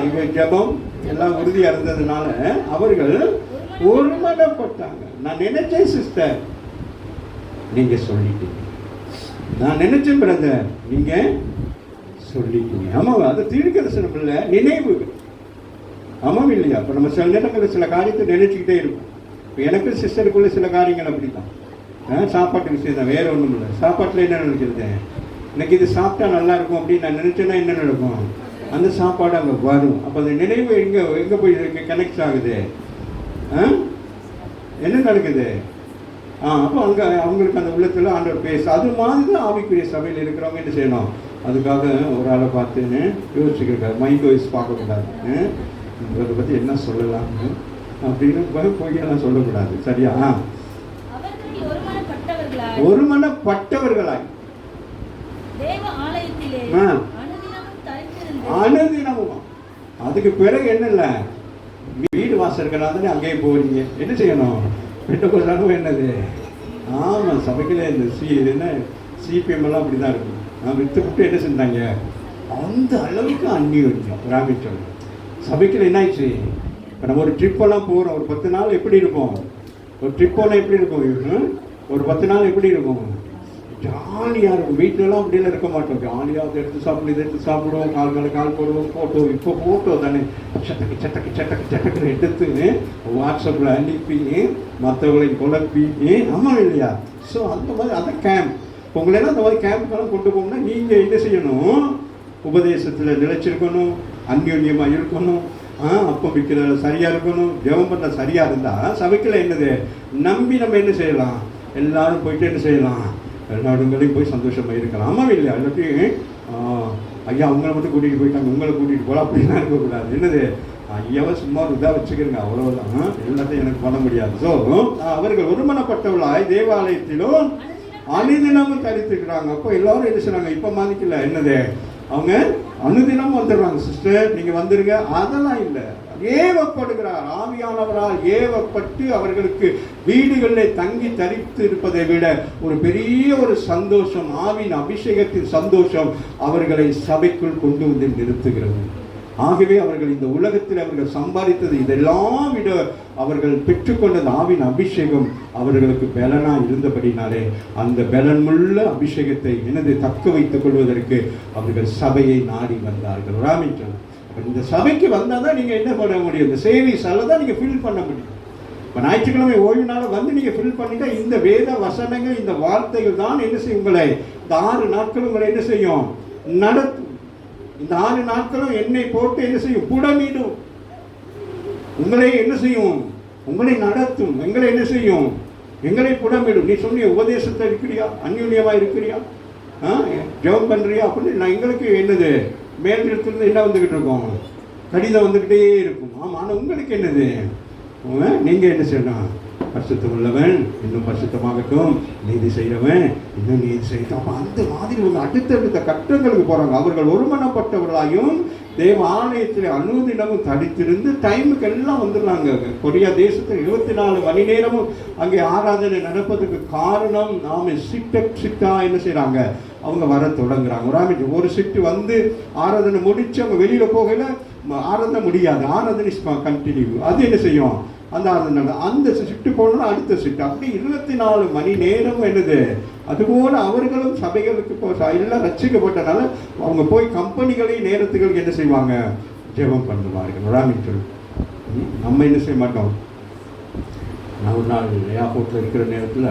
இவ ஜெபம் எல்லாம் உறுதியா இருந்ததுனால அவர்கள் ஒருமனப்பட்டாங்க. நான் நினைச்சேன் சிஸ்டர், நீங்க சொல்லிட்டீங்க. நான் நினைச்சேன் பிரதர், நீங்க சொல்லிட்டீங்க. ஆமாவா? அது தீர்க்கதரிசனம் இல்லை, நினைவு. ஆமாம் இல்லையா? இப்போ நம்ம சில நேரங்களில் சில காரியத்தை நினைச்சுக்கிட்டே இருக்கும். இப்போ எனக்கு சிஸ்டருக்குள்ள சில காரியங்கள் அப்படி தான். சாப்பாட்டு விஷயம் தான், வேற ஒன்றும் இல்லை. சாப்பாட்டில் என்ன நினைக்கிறது, எனக்கு இது சாப்பிட்டா நல்லா இருக்கும் அப்படின்னு நான் நினைச்சேன்னா என்ன நடக்கும், அந்த சாப்பாடு அங்கே வரும். அப்போ அந்த நினைவு எங்கே போய் கனெக்ட் ஆகுது, என்ன நடக்குது? அப்போ அங்கே அவங்களுக்கு அந்த உள்ளத்தில் ஆண்டவர் பேச. அது மாதிரி தான் ஆவிக்குரிய சபையில் இருக்கிறவங்க என்ன செய்யணும், அதுக்காக ஒரு ஆளை பார்த்துன்னு யோசிச்சுருக்காரு. மைண்ட் வைஸ் பார்க்கக்கூடாது, அதை பற்றி என்ன சொல்லலாம் அப்படின்னு பொய்யெல்லாம் சொல்லக்கூடாது. சரியா? ஒருமனப்பட்டவர்களாய் அனுதினமும். அதுக்கு பிறகு என்ன இல்லை, வீடு வாசல் இருக்கிறாங்க, அங்கேயே போறீங்க. என்ன செய்யணும், பெற்றோர்களும் என்னது, ஆமாம் சபைக்கில் இந்த என்ன சிபிஎம் எல்லாம் அப்படி தான் இருக்கும். விட்டு விட்டு என்ன செஞ்சாங்க, அந்த அளவுக்கு அந்நியம் ராமேஸ்வரம் சபைக்கில் என்ன ஆயிடுச்சு. இப்போ நம்ம ஒரு ட்ரிப்பெல்லாம் போகிறோம், ஒரு 10 நாள் எப்படி இருக்கும், ஒரு ட்ரிப்பெல்லாம் எப்படி இருக்கும், ஒரு 10 நாள் எப்படி இருக்கும், ஜாலியாக இருக்கும். வீட்டிலலாம் அப்படிலாம் இருக்க மாட்டோம், ஜாலியாக அதை எடுத்து சாப்பிடுவோம், இதை எடுத்து சாப்பிடுவோம், கால் மேலே கால் போடுவோம், ஃபோட்டோ. இப்போ ஃபோட்டோ தானே சட்டக்கு எடுத்து வாட்ஸ்அப்பில் அனுப்பி மற்றவங்களை குழப்பி, ஆமாம் இல்லையா? ஸோ அந்த மாதிரி அந்த கேம்ப் உங்களெல்லாம் அந்த மாதிரி கேம்புக்கெல்லாம் கொண்டு போகணும்னா நீங்கள் என்ன செய்யணும், உபதேசத்தில் நிலைச்சிருக்கணும், அந்யோன்யமாக இருக்கணும், அப்போ விற்கிறது சரியாக இருக்கணும், ஜெபம் பண்ண சரியாக இருந்தால் சபைக்கில் என்னது நம்பி நம்ம என்ன செய்யலாம், எல்லாரும் போயிட்டு என்ன செய்யலாம், எல்லா இடங்களையும் போய் சந்தோஷமாக இருக்கலாம். ஆமாம் இல்லையா? எல்லாத்தையும் ஐயா உங்களை மட்டும் கூட்டிகிட்டு போயிட்டாங்க, உங்களை கூட்டிகிட்டு போகலாம் அப்படிலாம் இருக்கக்கூடாது. என்னது, ஐயாவை சும்மா ஒரு இதாக வச்சுக்கிறங்க, அவ்வளோதான். எல்லாத்தையும் எனக்கு பண்ண முடியாது. ஸோ அவர்கள் ஒருமனப்பட்டவர்களாய் தேவாலயத்திலும் அனுதினமும் தரித்துக்கிறாங்க. அப்போ எல்லாரும் என்ன செய்றாங்க, இப்போ மாதிரிக்கல என்னது, அவங்க அனுதினமும் வந்துடுறாங்க. சிஸ்டர் நீங்கள் வந்துடுங்க, அதெல்லாம் இல்லை. ஏவப்படுகிறார், ஆவியானவரால் ஏவப்பட்டு அவர்களுக்கு வீடுகளில் தங்கி தரித்து இருப்பதை விட ஒரு பெரிய ஒரு சந்தோஷம், ஆவின் அபிஷேகத்தின் சந்தோஷம் அவர்களை சபைக்குள் கொண்டு வந்து நிறுத்துகிறது. ஆகவே அவர்கள் இந்த உலகத்தில் அவர்கள் சம்பாதித்தது இதெல்லாம் விட அவர்கள் பெற்றுக்கொண்டது ஆவின் அபிஷேகம் அவர்களுக்கு பலனா இருந்தபடினாலே அந்த பலனுள்ள அபிஷேகத்தை எனது தக்க வைத்துக் கொள்வதற்கு அவர்கள் சபையை நாடி வந்தார்கள். ராமிட்டல் இந்த சபைக்கு வந்தால் தான் நீங்கள் என்ன பண்ண முடியும், இந்த சேவைஸால தான் நீங்கள் ஃபில் பண்ண முடியும். இப்போ ஞாயிற்றுக்கிழமை ஓய்வு நாள் வந்து நீங்கள் ஃபில் பண்ணிட்டா இந்த வேத வசனங்கள், இந்த வார்த்தைகள் தான் என்ன செய்யும், உங்களை இந்த 6 நாட்களும் உங்களை என்ன செய்யும், நடத்தும். இந்த 6 நாட்களும் என்னை போட்டு என்ன செய்யும், புடமிடும். உங்களை என்ன செய்யும், உங்களை நடத்தும். எங்களை என்ன செய்யும், எங்களை புடமிடும். நீ சொன்னிய உபதேசத்தை இருக்கிறியா, அந்யோன்யமா இருக்கிறியா, ஜெபம் பண்றியா அப்படின்னு நான் எங்களுக்கு என்னது மேலிடத்திலிருந்து என்ன வந்துக்கிட்டு இருக்கோம், கடிதம் வந்துக்கிட்டே இருக்கும். ஆமாம், ஆனால் உங்களுக்கு என்னது, நீங்கள் என்ன செய்யணும், பரிசுத்தம் உள்ளவன் இன்னும் பரிசுத்தமாகட்டும், நீதி செய்கிறவன் இன்னும் நீதி செய்யட்டும். அப்போ அந்த மாதிரி உங்கள் அடுத்தடுத்த கட்டங்களுக்கு போகிறாங்க. அவர்கள் ஒருமனப்பட்டவர்களாயும் தேவ ஆலயத்தில் அனுதினமும் தடித்திருந்து டைமுக்கு எல்லாம் வந்துடுறாங்க. கொரியா தேசத்தில் 24 மணி நேரமும் அங்கே ஆராதனை நடப்பதுக்கு காரணம் நாம் சிட்டா என்ன செய்கிறாங்க, அவங்க வர தொடங்குறாங்க. ஒரு ஷிஃப்ட் வந்து ஆராதனை முடிச்சு அவங்க வெளியில் போகல, ஆராதனை முடியாது, ஆராதனை கண்டினியூ. அது என்ன செய்யும், அந்த ஆராதனை அந்த ஷிஃப்ட் போகணும்னா அடுத்த ஷிஃப்ட், அப்படி 24 மணி நேரம் என்னது. அதுபோல் அவர்களும் சபைகளுக்கு எல்லாம் ரசிக்கப்பட்டனால அவங்க போய் கம்பெனிகளையும் நேரத்துகளுக்கு என்ன செய்வாங்க, ஜெபம் பண்ணுவார்கள். நம்ம என்ன செய்ய மாட்டோம். நான் ஒரு நாள் ஏர்போர்ட்டில் இருக்கிற நேரத்தில்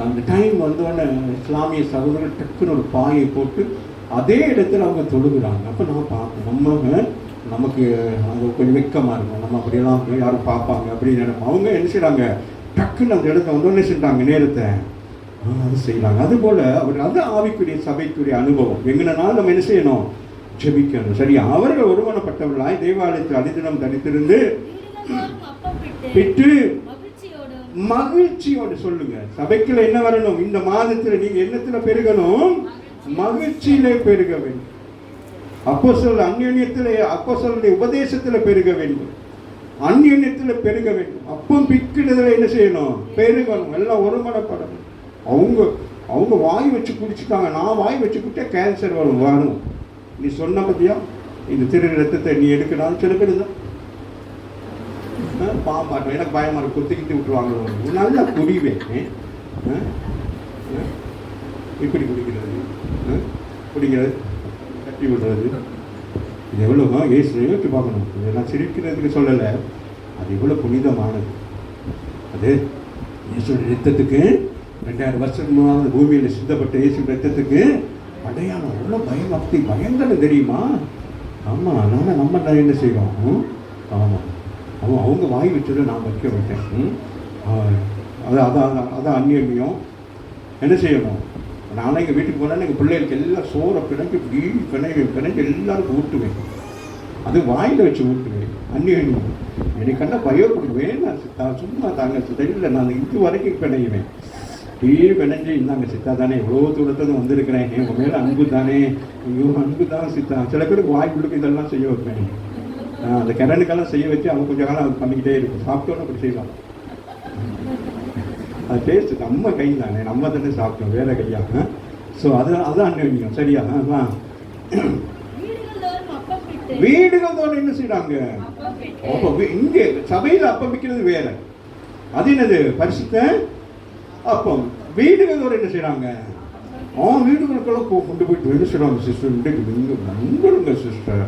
அந்த டைம் வந்தோடனே இஸ்லாமிய சகோதரர்கள் டக்குன்னு ஒரு பாயை போட்டு அதே இடத்துல அவங்க தொழுகிறாங்க. அப்போ நான் பார்த்தேன், நமக்கு அங்கே கொஞ்சம் வெக்கமாக இருக்கும், நம்ம அப்படியெல்லாம் யாரும் பார்ப்பாங்க அப்படின்னு நினைப்போம். அவங்க என்ன செய்கிறாங்க, டக்குன்னு அந்த இடத்த வந்தோடனே செஞ்சாங்க, நேரத்தை அது செய்யறாங்க. அதுபோல் அவர் அது ஆவிக்குரிய சபைக்குரிய அனுபவம். எங்கனாலும் நம்ம என்ன செய்யணும், ஜெபிக்கணும். சரியா? அவர்கள் ஒருமனப்பட்டவர்களாய் தேவாலயத்தில் அனுதினம் தனித்திருந்து பெற்று மகிழ்ச்சியோடு சொல்லுங்க. சபைக்குள்ள என்ன வரணும், இந்த மாதத்தில் நீங்க என்னத்துல பெருகணும், மகிழ்ச்சியிலே பெருக வேண்டும். அப்போஸ்தலர் அந்யோன்யத்திலே, அப்போஸ்தலருடைய உபதேசத்தில் பெருக வேண்டும், அந்யோன்யத்தில் பெருக வேண்டும். அப்பம் பிக்கிறதுல என்ன செய்யணும், பெருகணும். எல்லாம் ஒருமனப்படணும். அவங்க வாய் வச்சு குடிச்சுட்டாங்க, நான் வாய் வச்சு குடிச்சா கேன்சர் வரும். நீ சொன்ன பத்தியா, இந்த திரு ரத்தத்தை நீ எடுக்கணும், சில பேர் தான் பாம்பாட்டம் எனக்கு பயமாக இருக்கும், குத்திக்கிட்டு விட்டுருவாங்களோ. நல்லா குடிவேன். இப்படி குடிக்கிறது, குடிக்கிறது, கட்டி விடுறது, இது எவ்வளோ ஏசு யோசிச்சு பார்க்கணும். இதை நான் சிரிக்கிறதுக்கு சொல்லலை, அது எவ்வளோ புனிதமானது. அது இயேசுடைய ரத்தத்துக்கு 2000 வருஷத்துக்கு முன்னாடி பூமியில் சித்தப்பட்ட இயேசு ரத்தத்துக்கு அடையாளம். எவ்வளோ பயபக்தி, பயங்கரம் தெரியுமா? ஆமாம், அதனால் நம்ம என்ன செய்வோம்? ஆமாம், அவங்க வாய் வச்சதை நான் வைக்க விட்டேன். அதான் அந்நியமியம். என்ன செய்யணும்? நானும் எங்கள் வீட்டுக்கு போனேன்னா எங்கள் பிள்ளைகளுக்கு எல்லாம் சோறை பிணைஞ்சு பிணைஞ்சு எல்லாருக்கும் ஊட்டுவேன். அது வாயில் வச்சு ஊட்டுவேன். அந்நியமியம் எனக்கு கண்டா பயப்படுவேன். நான் சும்மா தாங்க தெரியல, நான் இது வரைக்கும் பிணையுவேன். பிணைஞ்சு இந்தாங்க சித்தா தானே, எவ்வளோ தூரத்தை வந்திருக்கிறேன், உங்கள் மேலே அன்பு தானே, ஐயோ அன்பு தான் சித்தா. சில பேருக்கு வாய்ப்புகளுக்கு இதெல்லாம் செய்ய வைப்பேன். அந்த கிணனுக்கெல்லாம் செய்ய வச்சு அவங்க கொஞ்சம் காலம் அது பண்ணிக்கிட்டே இருக்கும். சாப்பிட்டோன்னு அப்படி செய்யலாம். அது டேஸ்ட்டு நம்ம கை தானே, நம்ம தானே சாப்பிட்டோம், வேற கையா. ஸோ அதான் அந்நியம். சரியா? அதான் வீடுகள் தோறும் என்ன செய்யறாங்க? இங்கே சபையில் அப்பம் விற்கிறது வேற, அது என்னது? பரிசுத்த அப்பம். வீடுகள் தோறும் என்ன செய்யறாங்க? வீடுகளுக்கெல்லாம் கொண்டு போயிட்டு என்ன செய்யறாங்க? சிஸ்டர் இன்றைக்கு நீங்கள் நண்பருங்க சிஸ்டர்,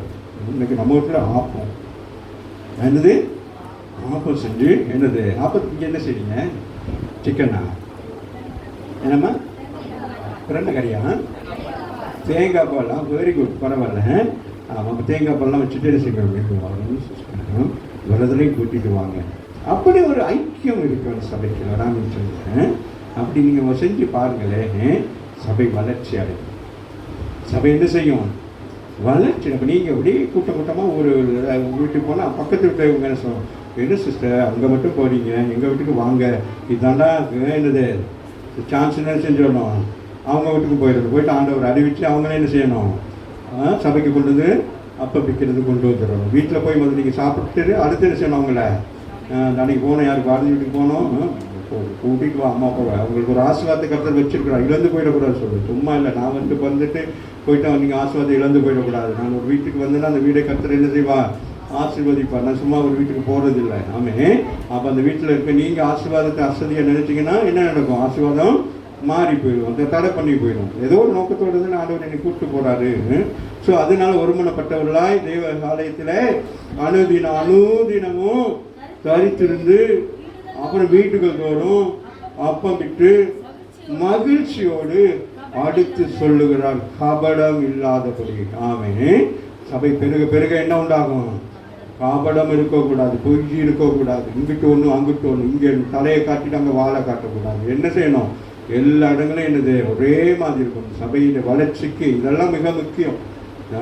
இன்னைக்கு நம்ம வீட்டில் ஆப்பம். என்னது ஆப்பம் செஞ்சு, என்னது ஆப்பத்துக்கு என்ன செய்றீங்க? சிக்கனா? என்னம்மா? ரெண்டு கறியா? தேங்காய் பால்லாம் வெரி குட், பரவாயில்ல. ஆமாம், தேங்காய் பால்லாம் வச்சுட்டு என்ன செய்யணும்? விரதலையும் கூட்டிட்டு வாங்க. அப்படி ஒரு ஐக்கியம் இருக்கு சபைக்கு. வராமல் சொல்லுறேன். அப்படி நீங்கள் செஞ்சு பாருங்களேன், சபை வளர்ச்சி அடையும். சபை என்ன செய்யும்? வளர்ச்சி. அப்போ நீங்கள் அப்படியே கூட்டமாக ஒரு வீட்டுக்கு போனால் பக்கத்து வீட்டில் என்ன சொல்லுவோம்? என்ன சிஸ்டர் அங்கே மட்டும் போகிறீங்க, எங்கள் வீட்டுக்கு வாங்க, இதாண்டா என்னது சான்ஸ் என்ன செஞ்சிடணும்? அவங்க வீட்டுக்கு போயிட்டு ஆண்டவர் அறிவித்து அவங்களே என்ன செய்யணும்? சபைக்கு கொண்டு வந்து அப்போ விற்கிறது கொண்டு வந்துடணும். வீட்டில் போய் முதல்ல நீங்கள் சாப்பிட்டுட்டு அடுத்து என்ன செய்யணும்? அவங்கள அன்றைக்கி போனோம், யாருக்கு வாழ்ந்து வீட்டுக்கு போனோம், கூட்டிகிட்டு வா அம்மா அப்பாவை, அவங்களுக்கு ஒரு ஆசீர்வாதத்தை கருத்தில் வச்சிருக்கிறோம். இழந்து போயிடக்கூடாது சொல்லு. சும்மா இல்லை, நான் வந்துட்டு போயிட்டு நீங்கள் ஆசீர்வாதம் இழந்து போயிடக்கூடாது. நான் ஒரு வீட்டுக்கு வந்தேன்னா அந்த வீடை கருத்தில் என்ன செய்வா? ஆசீர்வதிப்பார். நான் சும்மா ஒரு வீட்டுக்கு போகிறதில்லை. ஆமே. அப்போ அந்த வீட்டில் இருக்க நீங்கள் ஆசீர்வாதத்தை அசதியாக நினச்சிங்கன்னா என்ன நடக்கும்? ஆசீர்வாதம் மாறி போயிடும், அந்த தடை பண்ணி போயிடும். ஏதோ ஒரு நோக்கத்தோடு தான் ஆண்டவர் என்னை கூப்பிட்டு போகிறாரு. ஸோ அதனால ஒருமனப்பட்டவர்களாய் தெய்வ ஆலயத்தில் அனுதினமும் தரித்திருந்து அப்புறம் வீட்டுகள் தோறும் அப்பம் விட்டு மகிழ்ச்சியோடு அடுத்து சொல்லுகிறார், கபடம் இல்லாதபடி. ஆமே. சபை பெருக பெருக என்ன உண்டாகும்? கபடம் இருக்கக்கூடாது, பொய்ச்சி இருக்கக்கூடாது. இங்கிட்டு ஒன்று அங்கிட்டு ஒன்று, இங்கே தலையை காட்டிட்டு அங்கே வாழை காட்டக்கூடாது. என்ன செய்யணும்? எல்லா இடங்களும் என்னது ஒரே மாதிரி இருக்கும். சபையின் வளர்ச்சிக்கு இதெல்லாம் மிக முக்கியம்.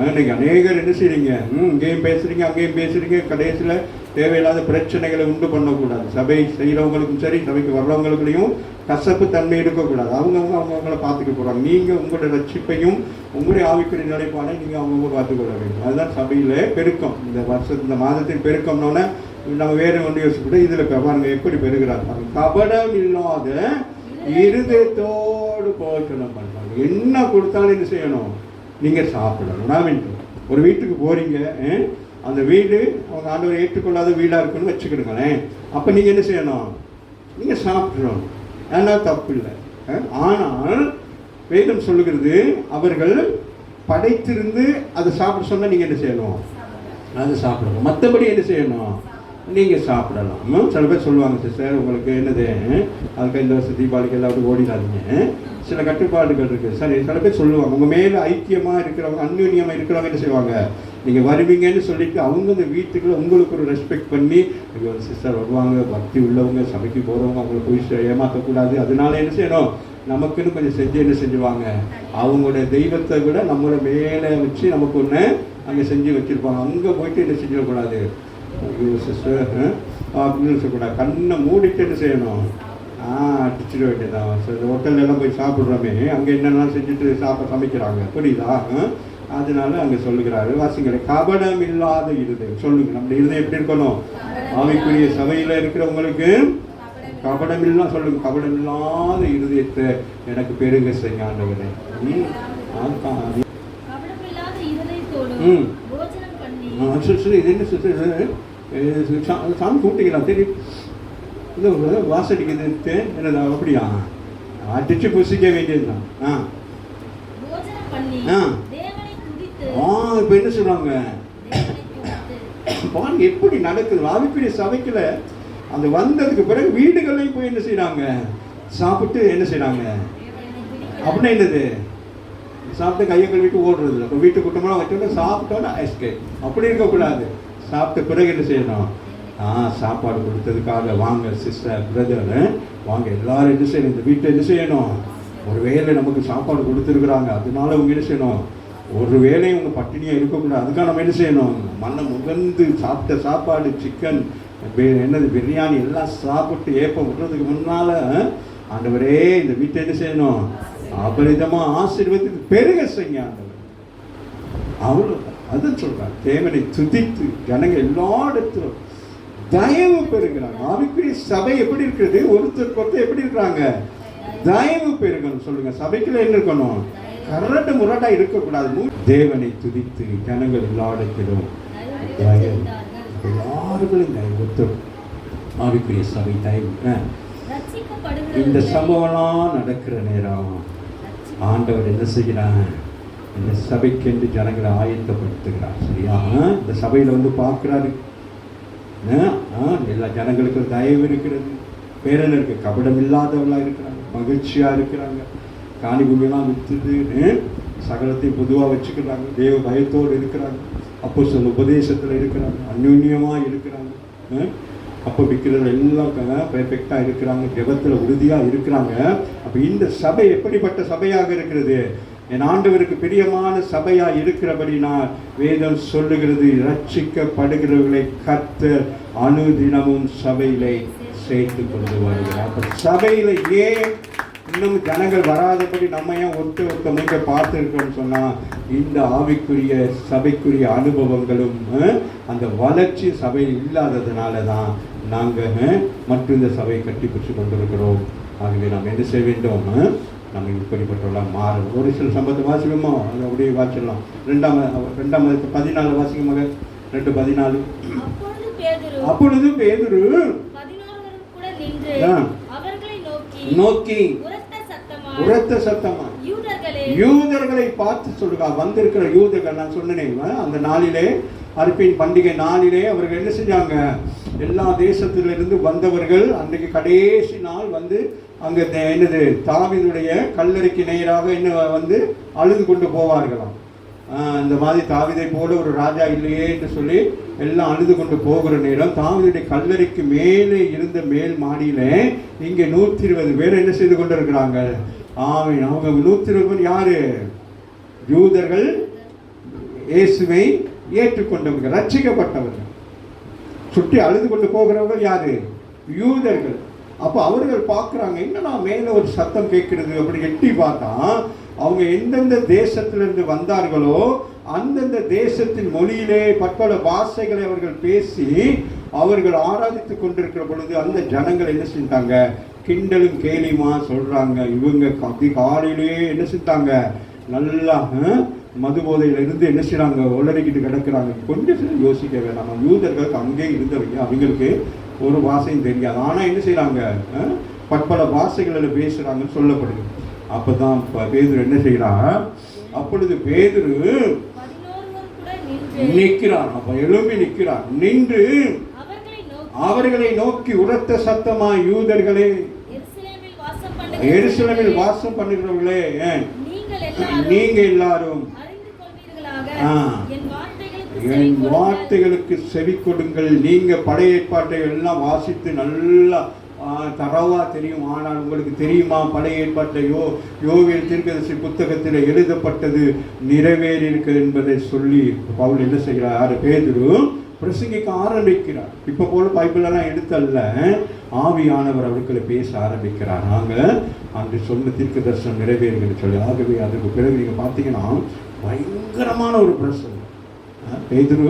இன்னைக்கு அநேகர் என்ன செய்றீங்க? இங்கேயும் பேசுறீங்க, அங்கேயும் பேசுறீங்க. கடைசியில் தேவையில்லாத பிரச்சனைகளை உண்டு பண்ணக்கூடாது. சபை செய்கிறவங்களுக்கும் சரி, சபைக்கு வர்றவங்களுக்குலையும் கசப்பு தன்மை இருக்கக்கூடாது. அவங்கவுங்கள பார்த்துக்க போகிறாங்க. நீங்கள் உங்களோட ரட்சிப்பையும் உங்களுடைய ஆவிக்குரிய நிலைப்பாடை நீங்கள் அவங்கவுங்க பார்த்துக்கொள்ள வேண்டும். அதுதான் சபையில் பெருக்கம். இந்த மாதத்தின் பெருக்கம்னோட நம்ம வேறு ஒன்று யோசிச்சுட்டு இதில் பாருங்க எப்படி பெருகிறாங்க. கபடம் இல்லாத இருதயத்தோடு போஷணம் பண்ணுறாங்க. என்ன கொடுத்தாலும் என்ன செய்யணும்? நீங்கள் சாப்பிடணும். ஒரு வீட்டுக்கு போகிறீங்க, அந்த வீடு அவங்க ஆண்டவரை ஏற்றுக்கொள்ளாத வீடாக இருக்குன்னு வச்சுக்கிடுங்களேன். அப்போ நீங்கள் என்ன செய்யணும்? நீங்கள் சாப்பிடணும். ஏன்னா தப்பு இல்லை. ஆனால் வேதம் சொல்லுகிறது, அவர்கள் படைத்திருந்து அதை சாப்பிட சொன்னால் நீங்கள் என்ன செய்யணும்? அது சாப்பிடணும். மற்றபடி என்ன செய்யணும்? நீங்கள் சாப்பிடலாம். சில பேர் சொல்லுவாங்க, சிஸ்டர் உங்களுக்கு என்னது அதுக்கு இந்த வருஷம் தீபாவளிக்கு எல்லாரும் ஓடிடாதீங்க, சில கட்டுப்பாடுகள் இருக்குது. சரி, சில பேர் சொல்லுவாங்க, உங்கள் மேலே ஐக்கியமாக இருக்கிறவங்க, அந்யோன்யமாக இருக்கிறவங்க என்ன செய்வாங்க? நீங்கள் வருவீங்கன்னு சொல்லிட்டு அவங்க இந்த வீட்டுக்குள்ள உங்களுக்கு ஒரு ரெஸ்பெக்ட் பண்ணி, ஐயோ சிஸ்டர் வருவாங்க, பக்தி உள்ளவங்க, சபைக்கு போகிறவங்க, அவங்கள போய் ஏமாற்றக்கூடாது, அதனால என்ன செய்யணும்? நமக்குன்னு கொஞ்சம் செஞ்சு என்ன செஞ்சுவாங்க? அவங்களுடைய தெய்வத்தை விட நம்மளோட மேலே வச்சு நமக்கு ஒன்று அங்கே செஞ்சு வச்சுருப்பாங்க. அங்கே போயிட்டு என்ன செஞ்சிடக்கூடாது? ஐயோ சிஸ்டர் அப்படின்னு சொல்லக்கூடாது. கண்ணை மூடிட்டு என்ன செய்யணும்? அடிச்சிட வேண்டியதான். சரி, ஹோட்டல்லாம் போய் சாப்பிட்றோமே, அங்கே என்னெல்லாம் செஞ்சுட்டு சமைக்கிறாங்க, புரியுதா? அதனால அங்கே சொல்லுகிறாரு, வாசிங்களே, கபடம் இல்லாத இருதயம். சொல்லுங்க, நம்ம இருதயம் எப்படி இருக்கணும்? ஆவிக்குரிய சபையில் இருக்கிறவங்களுக்கு கபடம் இல்லாம சொல்லுங்க, கபடம் இல்லாத இருதயத்தை எனக்கு பெருக செய்ய ஆண்டவரே. இது என்ன சிஸ்டர்? சாமி கூப்பிட்டீங்களா? சரி, இது வாசடிக்குது என்னது அப்படியா? அடிச்சு புசிக்க வேண்டியதுதான். போஜனம் பண்ணி ஆ. தேவனை துதித்து இப்போ என்ன சொல்றாங்க தேவனை துதித்து பாருங்க எப்படி நடக்குது. ஆவிக்குரிய சபைக்குள்ள அந்த வந்ததுக்கு பிறகு வீடுகளையும் போய் என்ன செய்யறாங்க, சாப்பிட்டு என்ன செய்யறாங்க அப்படின்னா என்னது, சாப்பிட்டு கையை கழுவிட்டு ஓடுறது இல்லை. இப்போ வீட்டு குட்டமெல்லாம் வச்சோன்னா சாப்பிட்டோன்னா எஸ்கேப் அப்படி இருக்கக்கூடாது. சாப்பிட்ட பிறகு என்ன செய்யணும், சாப்பாடு கொடுத்ததுக்காக வாங்க சிஸ்டர் பிரதர் வாங்க எல்லாரும் என்ன செய்யணும், இந்த வீட்டை என்ன செய்யணும், ஒரு வேளை நமக்கு சாப்பாடு கொடுத்துருக்குறாங்க, அதனால அவங்க என்ன செய்யணும், ஒரு வேளையும் அவங்க பட்டினியாக இருக்கக்கூடாது. அதுக்காக நம்ம என்ன செய்யணும், மனம் முகந்து சாப்பிட்ட சாப்பாடு சிக்கன் என்னது பிரியாணி எல்லாம் சாப்பிட்டு ஏப்பம் விட்டுறதுக்கு முன்னால் ஆண்டவரே இந்த வீட்டை என்ன செய்யணும், அபரிதமாக ஆசீர்வதித்து பெருக செய்ய ஆண்டவர். அவ்வளோ அதுன்னு சொல்கிறாங்க. தேவனை துதித்து ஜனங்க எல்லா இடத்திலும் தயவு பெறுகிறாங்க. ஆவிக்குரிய சபை எப்படி இருக்கிறது, ஒருத்தருக்கு ஒருத்தர் எப்படி இருக்கிறாங்க, தயவு பெருகணும். சொல்லுங்க, சபைக்குள்ள என்ன இருக்கணும், கரட்டு முரட்டா இருக்கக்கூடாது. தேவனை துதித்து ஜனங்கள் எல்லா இடத்திலும் தயவு, எல்லாருக்கும் தயவு, ஆவிக்குரிய சபை தயவு. இந்த சம்பவம்லாம் நடக்கிற நேரம் ஆண்டவர் என்ன செய்கிறாங்க, இந்த சபைக்கென்று ஜனங்களை ஆயத்தப்படுத்துகிறார். சரியா? இந்த சபையில் வந்து பார்க்குறாரு, எல்லா ஜனங்களுக்கும் தயவு இருக்கிறது, பேரனருக்கு கபடம் இல்லாதவர்களாக இருக்கிறாங்க, மகிழ்ச்சியாக இருக்கிறாங்க, காணி பூமியெல்லாம் விற்றுட்டு சகலத்தையும் பொதுவாக வச்சுக்கிறாங்க, தேவ பயத்தோடு இருக்கிறாங்க, அப்போ சொல்ல உபதேசத்தில் இருக்கிறாங்க, அந்யுன்யமாக இருக்கிறாங்க, அப்போ விற்கிறது எல்லாம் பெர்ஃபெக்டாக இருக்கிறாங்க, ஜெபத்தில் உறுதியாக இருக்கிறாங்க. அப்போ இந்த சபை எப்படிப்பட்ட சபையாக இருக்கிறது, என் ஆண்டவருக்கு பிரியமான சபையாக இருக்கிறபடினால் வேதம் சொல்லுகிறது, ரட்சிக்கப்படுகிறவர்களை கர்த்தர் அனுதினமும் சபையிலே சேர்த்து கொண்டு வருகிறார். அப்போ சபையில் ஏன் இன்னும் ஜனங்கள் வராதபடி நம்ம ஏன் ஒருத்தமைக்க பார்த்துருக்கோம்னு சொன்னால், இந்த ஆவிக்குரிய சபைக்குரிய அனுபவங்களும் அந்த வளர்ச்சி சபையில் இல்லாததுனால தான் நாங்கள் மற்றும் இந்த சபையை கட்டி பிடிச்சு கொண்டிருக்கிறோம். ஆகவே நாம் என்ன செய்ய வேண்டும், நம்ம இப்படிப்பட்டவெல்லாம் மாறும். ஒரு சில சம்பவத்தை வாசிக்கணுமோ அதை அப்படியே வாசிடலாம். 2 14 வாசிக்கமாக 2:14. அப்பொழுது பேதுரு நோக்கி உரத்த சத்தமா யூதர்களை பார்த்து சொல்லுங்க, வந்திருக்கிற யூதர்கள், நான் சொன்னேன் அந்த நாளிலே அறுப்பின் பண்டிகை நாளிலே அவர்கள் என்ன செஞ்சாங்க, எல்லா தேசத்திலிருந்து வந்தவர்கள் அன்றைக்கு கடைசி நாள் வந்து அங்கே என்னது தாவீதுடைய கல்லறைக்கு நேராக என்ன வந்து அழுது கொண்டு போவார்களாம். இந்த மாதிரி தாவீதை போல ஒரு ராஜா இல்லையே என்று சொல்லி எல்லாம் அழுது கொண்டு போகிற நேரம் தாவீதுடைய கல்லறைக்கு மேலே இருந்த மேல் மாடியிலே இங்கே 120 பேர் என்ன செய்து கொண்டு இருக்கிறாங்க. ஆமீன். அவங்க 120 பேர் யாரு, யூதர்கள், இயேசுவை ஏற்றுக்கொண்டவர்கள், ரட்சிக்கப்பட்டவர்கள். சுற்றி அழுது கொண்டு போகிறவர்கள் யாரு, யூதர்கள். அப்போ அவர்கள் பார்க்குறாங்க, என்னன்னா மேலே ஒரு சத்தம் கேட்கிறது. அப்படி எட்டி பார்த்தா அவங்க எந்தெந்த தேசத்திலிருந்து வந்தார்களோ அந்தந்த தேசத்தின் மொழியிலே பற்பல பாஷைகளை அவர்கள் பேசி அவர்கள் ஆராதித்து கொண்டிருக்கிற பொழுது அந்த ஜனங்கள் என்ன செஞ்சாங்க, கிண்டலும் கேலியுமா சொல்றாங்க. இவங்க காலையிலே என்ன செஞ்சாங்க, நல்லா மது போதையிலிருந்து என்ன செய்யறாங்க, உளறிக்கிட்டு கிடக்கிறாங்க. கொஞ்சம் யோசிக்க வேண்டாம், யூதர்களுக்கு அங்கே இருந்தவங்க, அவங்களுக்கு ஒரு பாஷையும் தெரியாது, ஆனால் என்ன செய்யறாங்க, பற்பல பாஷைகளில் பேசுறாங்கன்னு சொல்லப்படுது. அப்பதான் பேதுரு என்ன செய்யறான், அப்பொழுது பேதுரு நிற்கிறான். அப்ப எழும்பி நிற்கிறான், நின்று அவர்களை நோக்கி உரத்த சத்தமா, யூதர்களே, எருசலேமில் வாசம் பண்ணுகிறவர்களே, நீங்க எல்லாரும் என் வார்த்தைகளுக்கு செவி கொடுங்கள். நீங்க பழைய ஏற்பாட்டை எல்லாம் வாசித்து நல்லா தரவா தெரியும், ஆனால் உங்களுக்கு தெரியுமா பழைய ஏற்பாட்டை யோவேல் தீர்க்கதரிசி புத்தகத்தில் எழுதப்பட்டது நிறைவேறி இருக்கிறது என்பதை சொல்லி பவுல் என்ன செய்கிறார், பேதுரு பிரசங்கிக்க ஆரம்பிக்கிறார். இப்போ போல பைபிளெல்லாம் எடுத்தல்ல, ஆவியானவர் அவர்களை பேச ஆரம்பிக்கிறார். நாங்கள் அன்று சொன்ன தீர்க்க தரிசனம் நிறைவேறுகிறது சொல்லி. ஆகவே அதுக்கு பிறகு நீங்கள் பார்த்தீங்கன்னா பயங்கரமான ஒரு பிரசங்கம். பேதுரு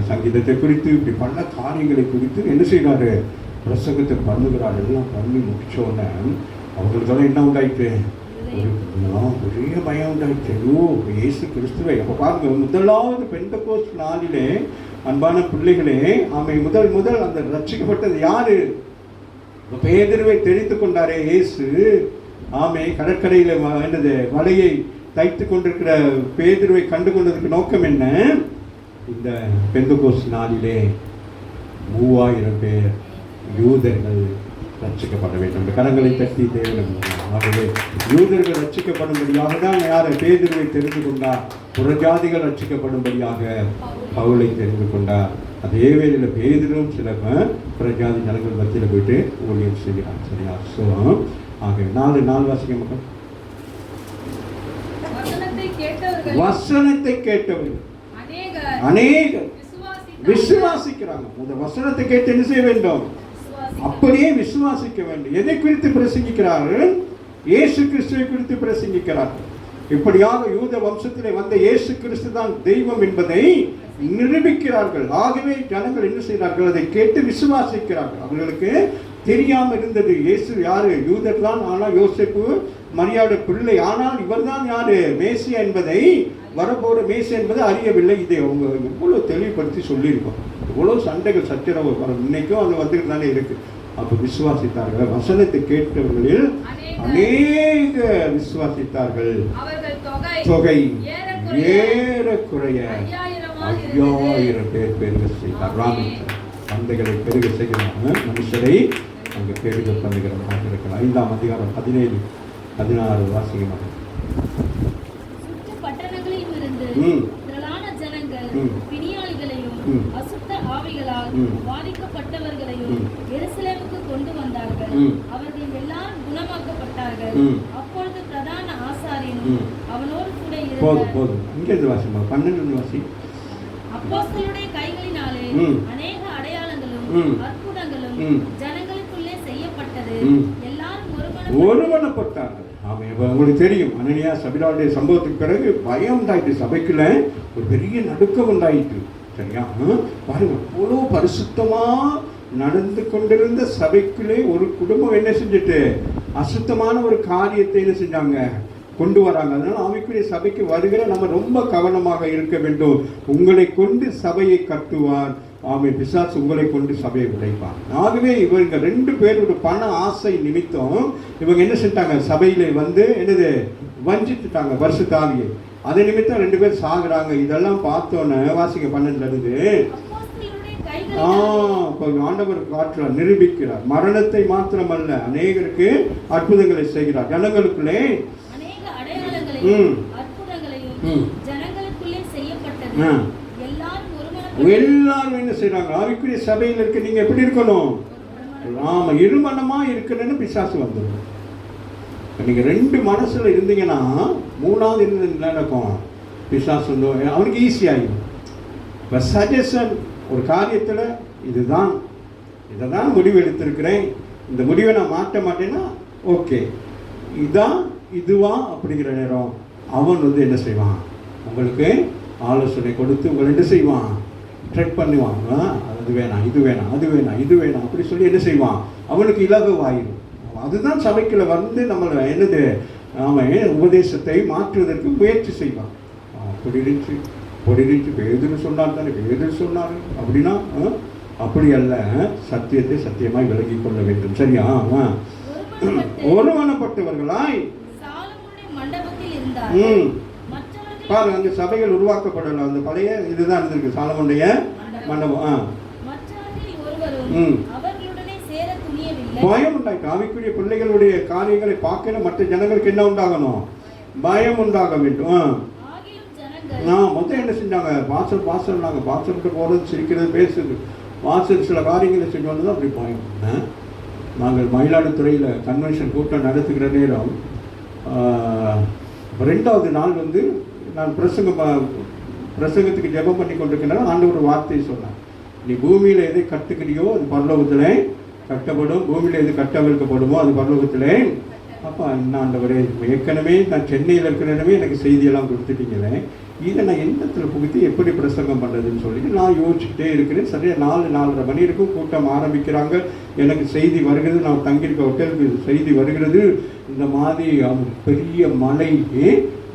சங்கீதத்தை குறித்து இப்படி பண்ண காரியங்களை குறித்து என்ன செய்கிறாரு, பிரசங்கத்தை பண்ணுகிறார். எல்லாம் பண்ணி முடிச்சோடனே அவங்களுக்கெல்லாம் என்ன உண்டாயிட்டு, பெரிய பயம் உண்டாயிட்டு. இயேசு கிறிஸ்துவை அப்போ பாருங்க, முதலாவது பெந்தெகோஸ்து நாளிலே அன்பான பிள்ளைகளே, ஆமை முதல் முதல் அந்த ரட்சிக்கப்பட்டது யாரு? பேதுருவை தெரிந்து கொண்டாரே இயேசு. ஆமை கடற்கரையில் என்னது வலையை தைத்து கொண்டிருக்கிற பேதுருவை கண்டு கொண்டதுக்கு நோக்கம் என்ன? இந்த பெந்தகோஸ்து நாளிலே 3000 பேர் யூதர்கள் ரட்சிக்கப்பட வேண்டும். இந்த கரங்களை தட்டி தேவன். ஆகவே யூதர்கள் ரட்சிக்கப்படும்படியாக தான் யாரை? பேதுருவை தெரிந்து கொண்டார். புறஜாதிகள் ரட்சிக்கப்படும்படியாக பவுலை தெரிந்து கொண்டார். அதே வேளையில் பேதுரும் சில புறஜாதி ஜனங்கள் மத்தியில் போயிட்டு ஊழியம் செய்கிறார். சரியா? ஸோ ஆக 4 வாசிக்க மக்கள். வசனத்தை கேட்டவர்கள் அநேகர் விசுவாசிக்கிறாங்க. இந்த வசனத்தை கேட்டு என்ன செய்ய வேண்டும்? அப்படியே விசுவாசிக்க வேண்டும். எதை குறித்து பிரசங்கிக்கிறார்கள்? இயேசு கிறிஸ்துவை குறித்து பிரசங்கிக்கிறார்கள். இப்படியாக யூத வம்சத்திலே வந்த இயேசு கிறிஸ்து தான் தெய்வம் என்பதை நிரூபிக்கிறார்கள். ஆகவே ஜனங்கள் என்ன செய்கிறார்கள்? அதை கேட்டு விசுவாசிக்கிறார்கள். அவர்களுக்கு தெரியாமல் இருந்தது இயேசு யாரு? யூதர் தான். ஆனால் யோசேப்பு மரியாதை பிள்ளை. ஆனால் இவர் தான் யாரு? மேசியா என்பதை, வரப்போற மேசியா என்பதை அறியவில்லை. இதை அவங்க எவ்வளவு தெளிவுபடுத்தி சொல்லியிருக்கோம். எவ்வளவு சண்டைகள் சச்சரவு இன்னைக்கும் அது வந்துட்டு தானே இருக்கு. அப்ப விசுவாசித்தார்கள். வசனத்தை கேட்டவர்களில் அநேக விசுவாசித்தார்கள். தொகை ஏறக்குறைய 5000 பேர் பெருக செய்தார். சந்தைகளை பெருக செய்கிறாங்க. மனுஷரை அங்கு பெருக பண்ணுகிறவராக இருக்கிறார். 5ஆம் அதிகாரம் 17-16 வாசிக்கமாக. அசுத்த ஆவிகளால் பாதிக்கப்பட்டவர்களையும் எருசலேமுக்கு கொண்டு வந்தார்கள். அவர்கள் எல்லாரும் குணமாக்கப்பட்டார்கள். அப்பொழுது பிரதான ஆசாரியனும் அவனோடு கூட அப்போஸ்தலருடைய கைகளினாலே அநேக அடையாளங்களும் அற்புதங்களும் ஜனங்களுக்குள்ளே செய்யப்பட்டது. எல்லாரும் ஒருமனப்பட்டார்கள். உங்களுக்கு தெரியும், அனனியா சபிராவுடைய சம்பவத்துக்கு பிறகு பயம் உண்டாயிட்டு. சபைக்குள்ள ஒரு பெரிய நடுக்கம் உண்டாயிட்டு. சரியா? பாருங்க, அவ்வளோ பரிசுத்தமா நடந்து கொண்டிருந்த சபைக்குள்ளே ஒரு குடும்பம் என்ன செஞ்சுட்டு அசுத்தமான ஒரு காரியத்தை என்ன செஞ்சாங்க? கொண்டு வராங்க. அதனால ஆவிக்குரிய சபைக்கு வருகிற நம்ம ரொம்ப கவனமாக இருக்க வேண்டும். உங்களை கொண்டு சபையை கட்டுவார். ஆமை பிசாசு உங்களை கொண்டு சபையை உடைப்பார். ஆகவே இவங்க 2 பேரோட பண ஆசை நிமித்தம் இவங்க என்ன செஞ்சாங்க? சபையில வந்து என்னது வஞ்சித்துட்டாங்க பரிசுத்த ஆவியை. அதை நிமித்தம் 2 பேர் சாகுறாங்க. இதெல்லாம் பார்த்தோன்னே வாசிக்க 12 இருந்து ஆண்டவர் காட்டுறார், நிரூபிக்கிறார். மரணத்தை மாத்திரமல்ல, அநேகருக்கு அற்புதங்களை செய்கிறார். ஜனங்களுக்குள்ளே எல்லாரும் என்ன செய்யறாங்க? ஆவிக்குரிய சபையில் இருக்க நீங்க எப்படி இருக்கணும்? ஆமா, இருமனமா இருக்கணும்னு பிசாசு வந்துடும். நீங்க 2 மனசுல இருந்தீங்கன்னா 3வது என்ன நடக்கும்? பிசாசு வந்து அவனுக்கு ஈஸியாகும். இப்போ சஜஷன் ஒரு காரியத்துல இதுதான் இதைதான் முடிவு எடுத்திருக்கிறேன், இந்த முடிவை நான் மாற்ற மாட்டேன்னா ஓகே, இதான் இதுவா அப்படிங்கிற நேரம் அவன் வந்து என்ன செய்வான்? உங்களுக்கு ஆலோசனை கொடுத்து உங்களை என்ன செய்வான்? ட்ரெக் பண்ணுவான். அது வேணாம், இது வேணாம், அது வேணாம், இது வேணாம் அப்படி சொல்லி என்ன செய்வான்? அவனுக்கு இலகுவாயிடும். அதுதான் சபைக்குள்ள வந்து நம்மளை என்னது அவன் உபதேசத்தை மாற்றுவதற்கு முயற்சி செய்வான். பொடிச்சு வேதுன்னு சொன்னார் தானே, வேது சொன்னார் அப்படின்னா அப்படி அல்ல. சத்தியத்தை சத்தியமாய் விலகி கொள்ள வேண்டும். சரியா? ஒருமனப்பட்டவர்களாய் பாருங்க, அங்க சபைகள் உருவாக்கப்படல. அந்த பழைய இதுதான் இருந்திருக்கு, சாலமோனுடைய மண்டபம். பயம் உண்டாயிட்டு. ஆவிக்குரிய பிள்ளைகளுடைய காரியங்களை பார்க்கல மற்ற ஜனங்களுக்கு என்ன உண்டாகணும்? பயம் உண்டாக வேண்டும். மொத்தம் என்ன செஞ்சாங்க? பாசல் நாங்கள் பாசல்கிட்ட போகிறது, சிரிக்கிறது, பேசுறது, வாசல் சில காரியங்களை செஞ்சோன்னு தான் அப்படி பயம். நாங்கள் மயிலாடுதுறையில் கன்வென்ஷன் கூட்டம் நடத்துகிற நேரம் 2வது நாள் வந்து நான் பிரசங்கத்துக்கு ஜெபம் பண்ணி கொண்டிருக்கிறேன். ஆண்டவர் ஒரு வார்த்தையை சொன்னார், நீ பூமியில் எதை கட்டுக்கிறியோ அது பரலோகத்திலே கட்டப்படும், பூமியில் எது கட்டவிழ்க்கப்படுமோ அது பரலோகத்திலே. அப்போ என்ன ஆண்டவரே, ஏற்கனவே நான் சென்னையில் இருக்கிறனவே எனக்கு செய்தியெல்லாம் கொடுத்துட்டீங்களே, இதை நான் எண்ணத்தில் புகுத்தி எப்படி பிரசங்கம் பண்ணுறதுன்னு சொல்லிட்டு நான் யோசிச்சுக்கிட்டே இருக்கிறேன். சரியாக 4-4:30 மணி இருக்கும், கூட்டம் ஆரம்பிக்கிறாங்க. எனக்கு செய்தி வருகிறது, நான் தங்கியிருக்க ஹோட்டலுக்கு செய்தி வருகிறது. இந்த மாதிரி பெரிய மலை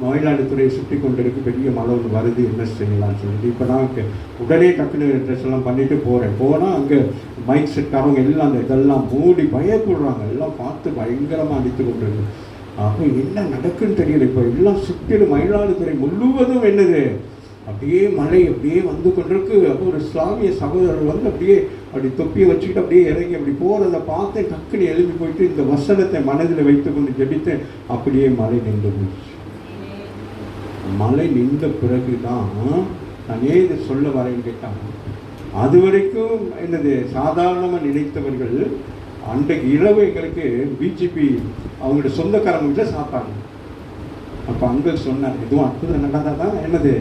மயிலாடுதுறையை சுற்றி கொண்டிருக்கு, பெரிய மலை ஒன்று வருது, என்ன செய்யலாம்னு சொல்லிட்டு இப்போ நான் உடனே டக்குனு ட்ரெஸ் எல்லாம் பண்ணிட்டு போனால் அங்கே மைக் செட்காரவங்க எல்லாம் அந்த இதெல்லாம் மூடி பயப்படுறாங்க, எல்லாம் பார்த்து பயங்கரமாக அடித்து கொண்டிருக்கு. அப்போ என்ன நடக்குன்னு தெரியல. இப்போ எல்லாம் சுற்றிலும் மயிலாடுதுறை முழுவதும் என்னது அப்படியே மழை அப்படியே வந்து கொண்டிருக்கு. அப்போ ஒரு இஸ்லாமிய சகோதரர் வந்து அப்படியே அப்படி தொப்பியை வச்சுக்கிட்டு அப்படியே இறங்கி அப்படி போகிறத பார்த்து டக்குன்னு எழுதி போயிட்டு இந்த வசனத்தை மனதில் வைத்து கொண்டு ஜெபித்து அப்படியே மழை நின்று போச்சு. மழை நின்ற பிறகு தான் நான் ஏன் இதை சொல்ல வரேன்னு கேட்டாங்க, அது வரைக்கும் என்னது சாதாரணமாக நினைத்தவர்கள் அன்றைக்கு இரவு எங்களுக்கு பிஜேபி அவங்களோட சொந்தக்காரங்க வீட்டில் சாப்பிட்டாங்க. அப்போ அங்கே சொன்னார், எதுவும் அற்புதம் நடந்தால் தான் என்னது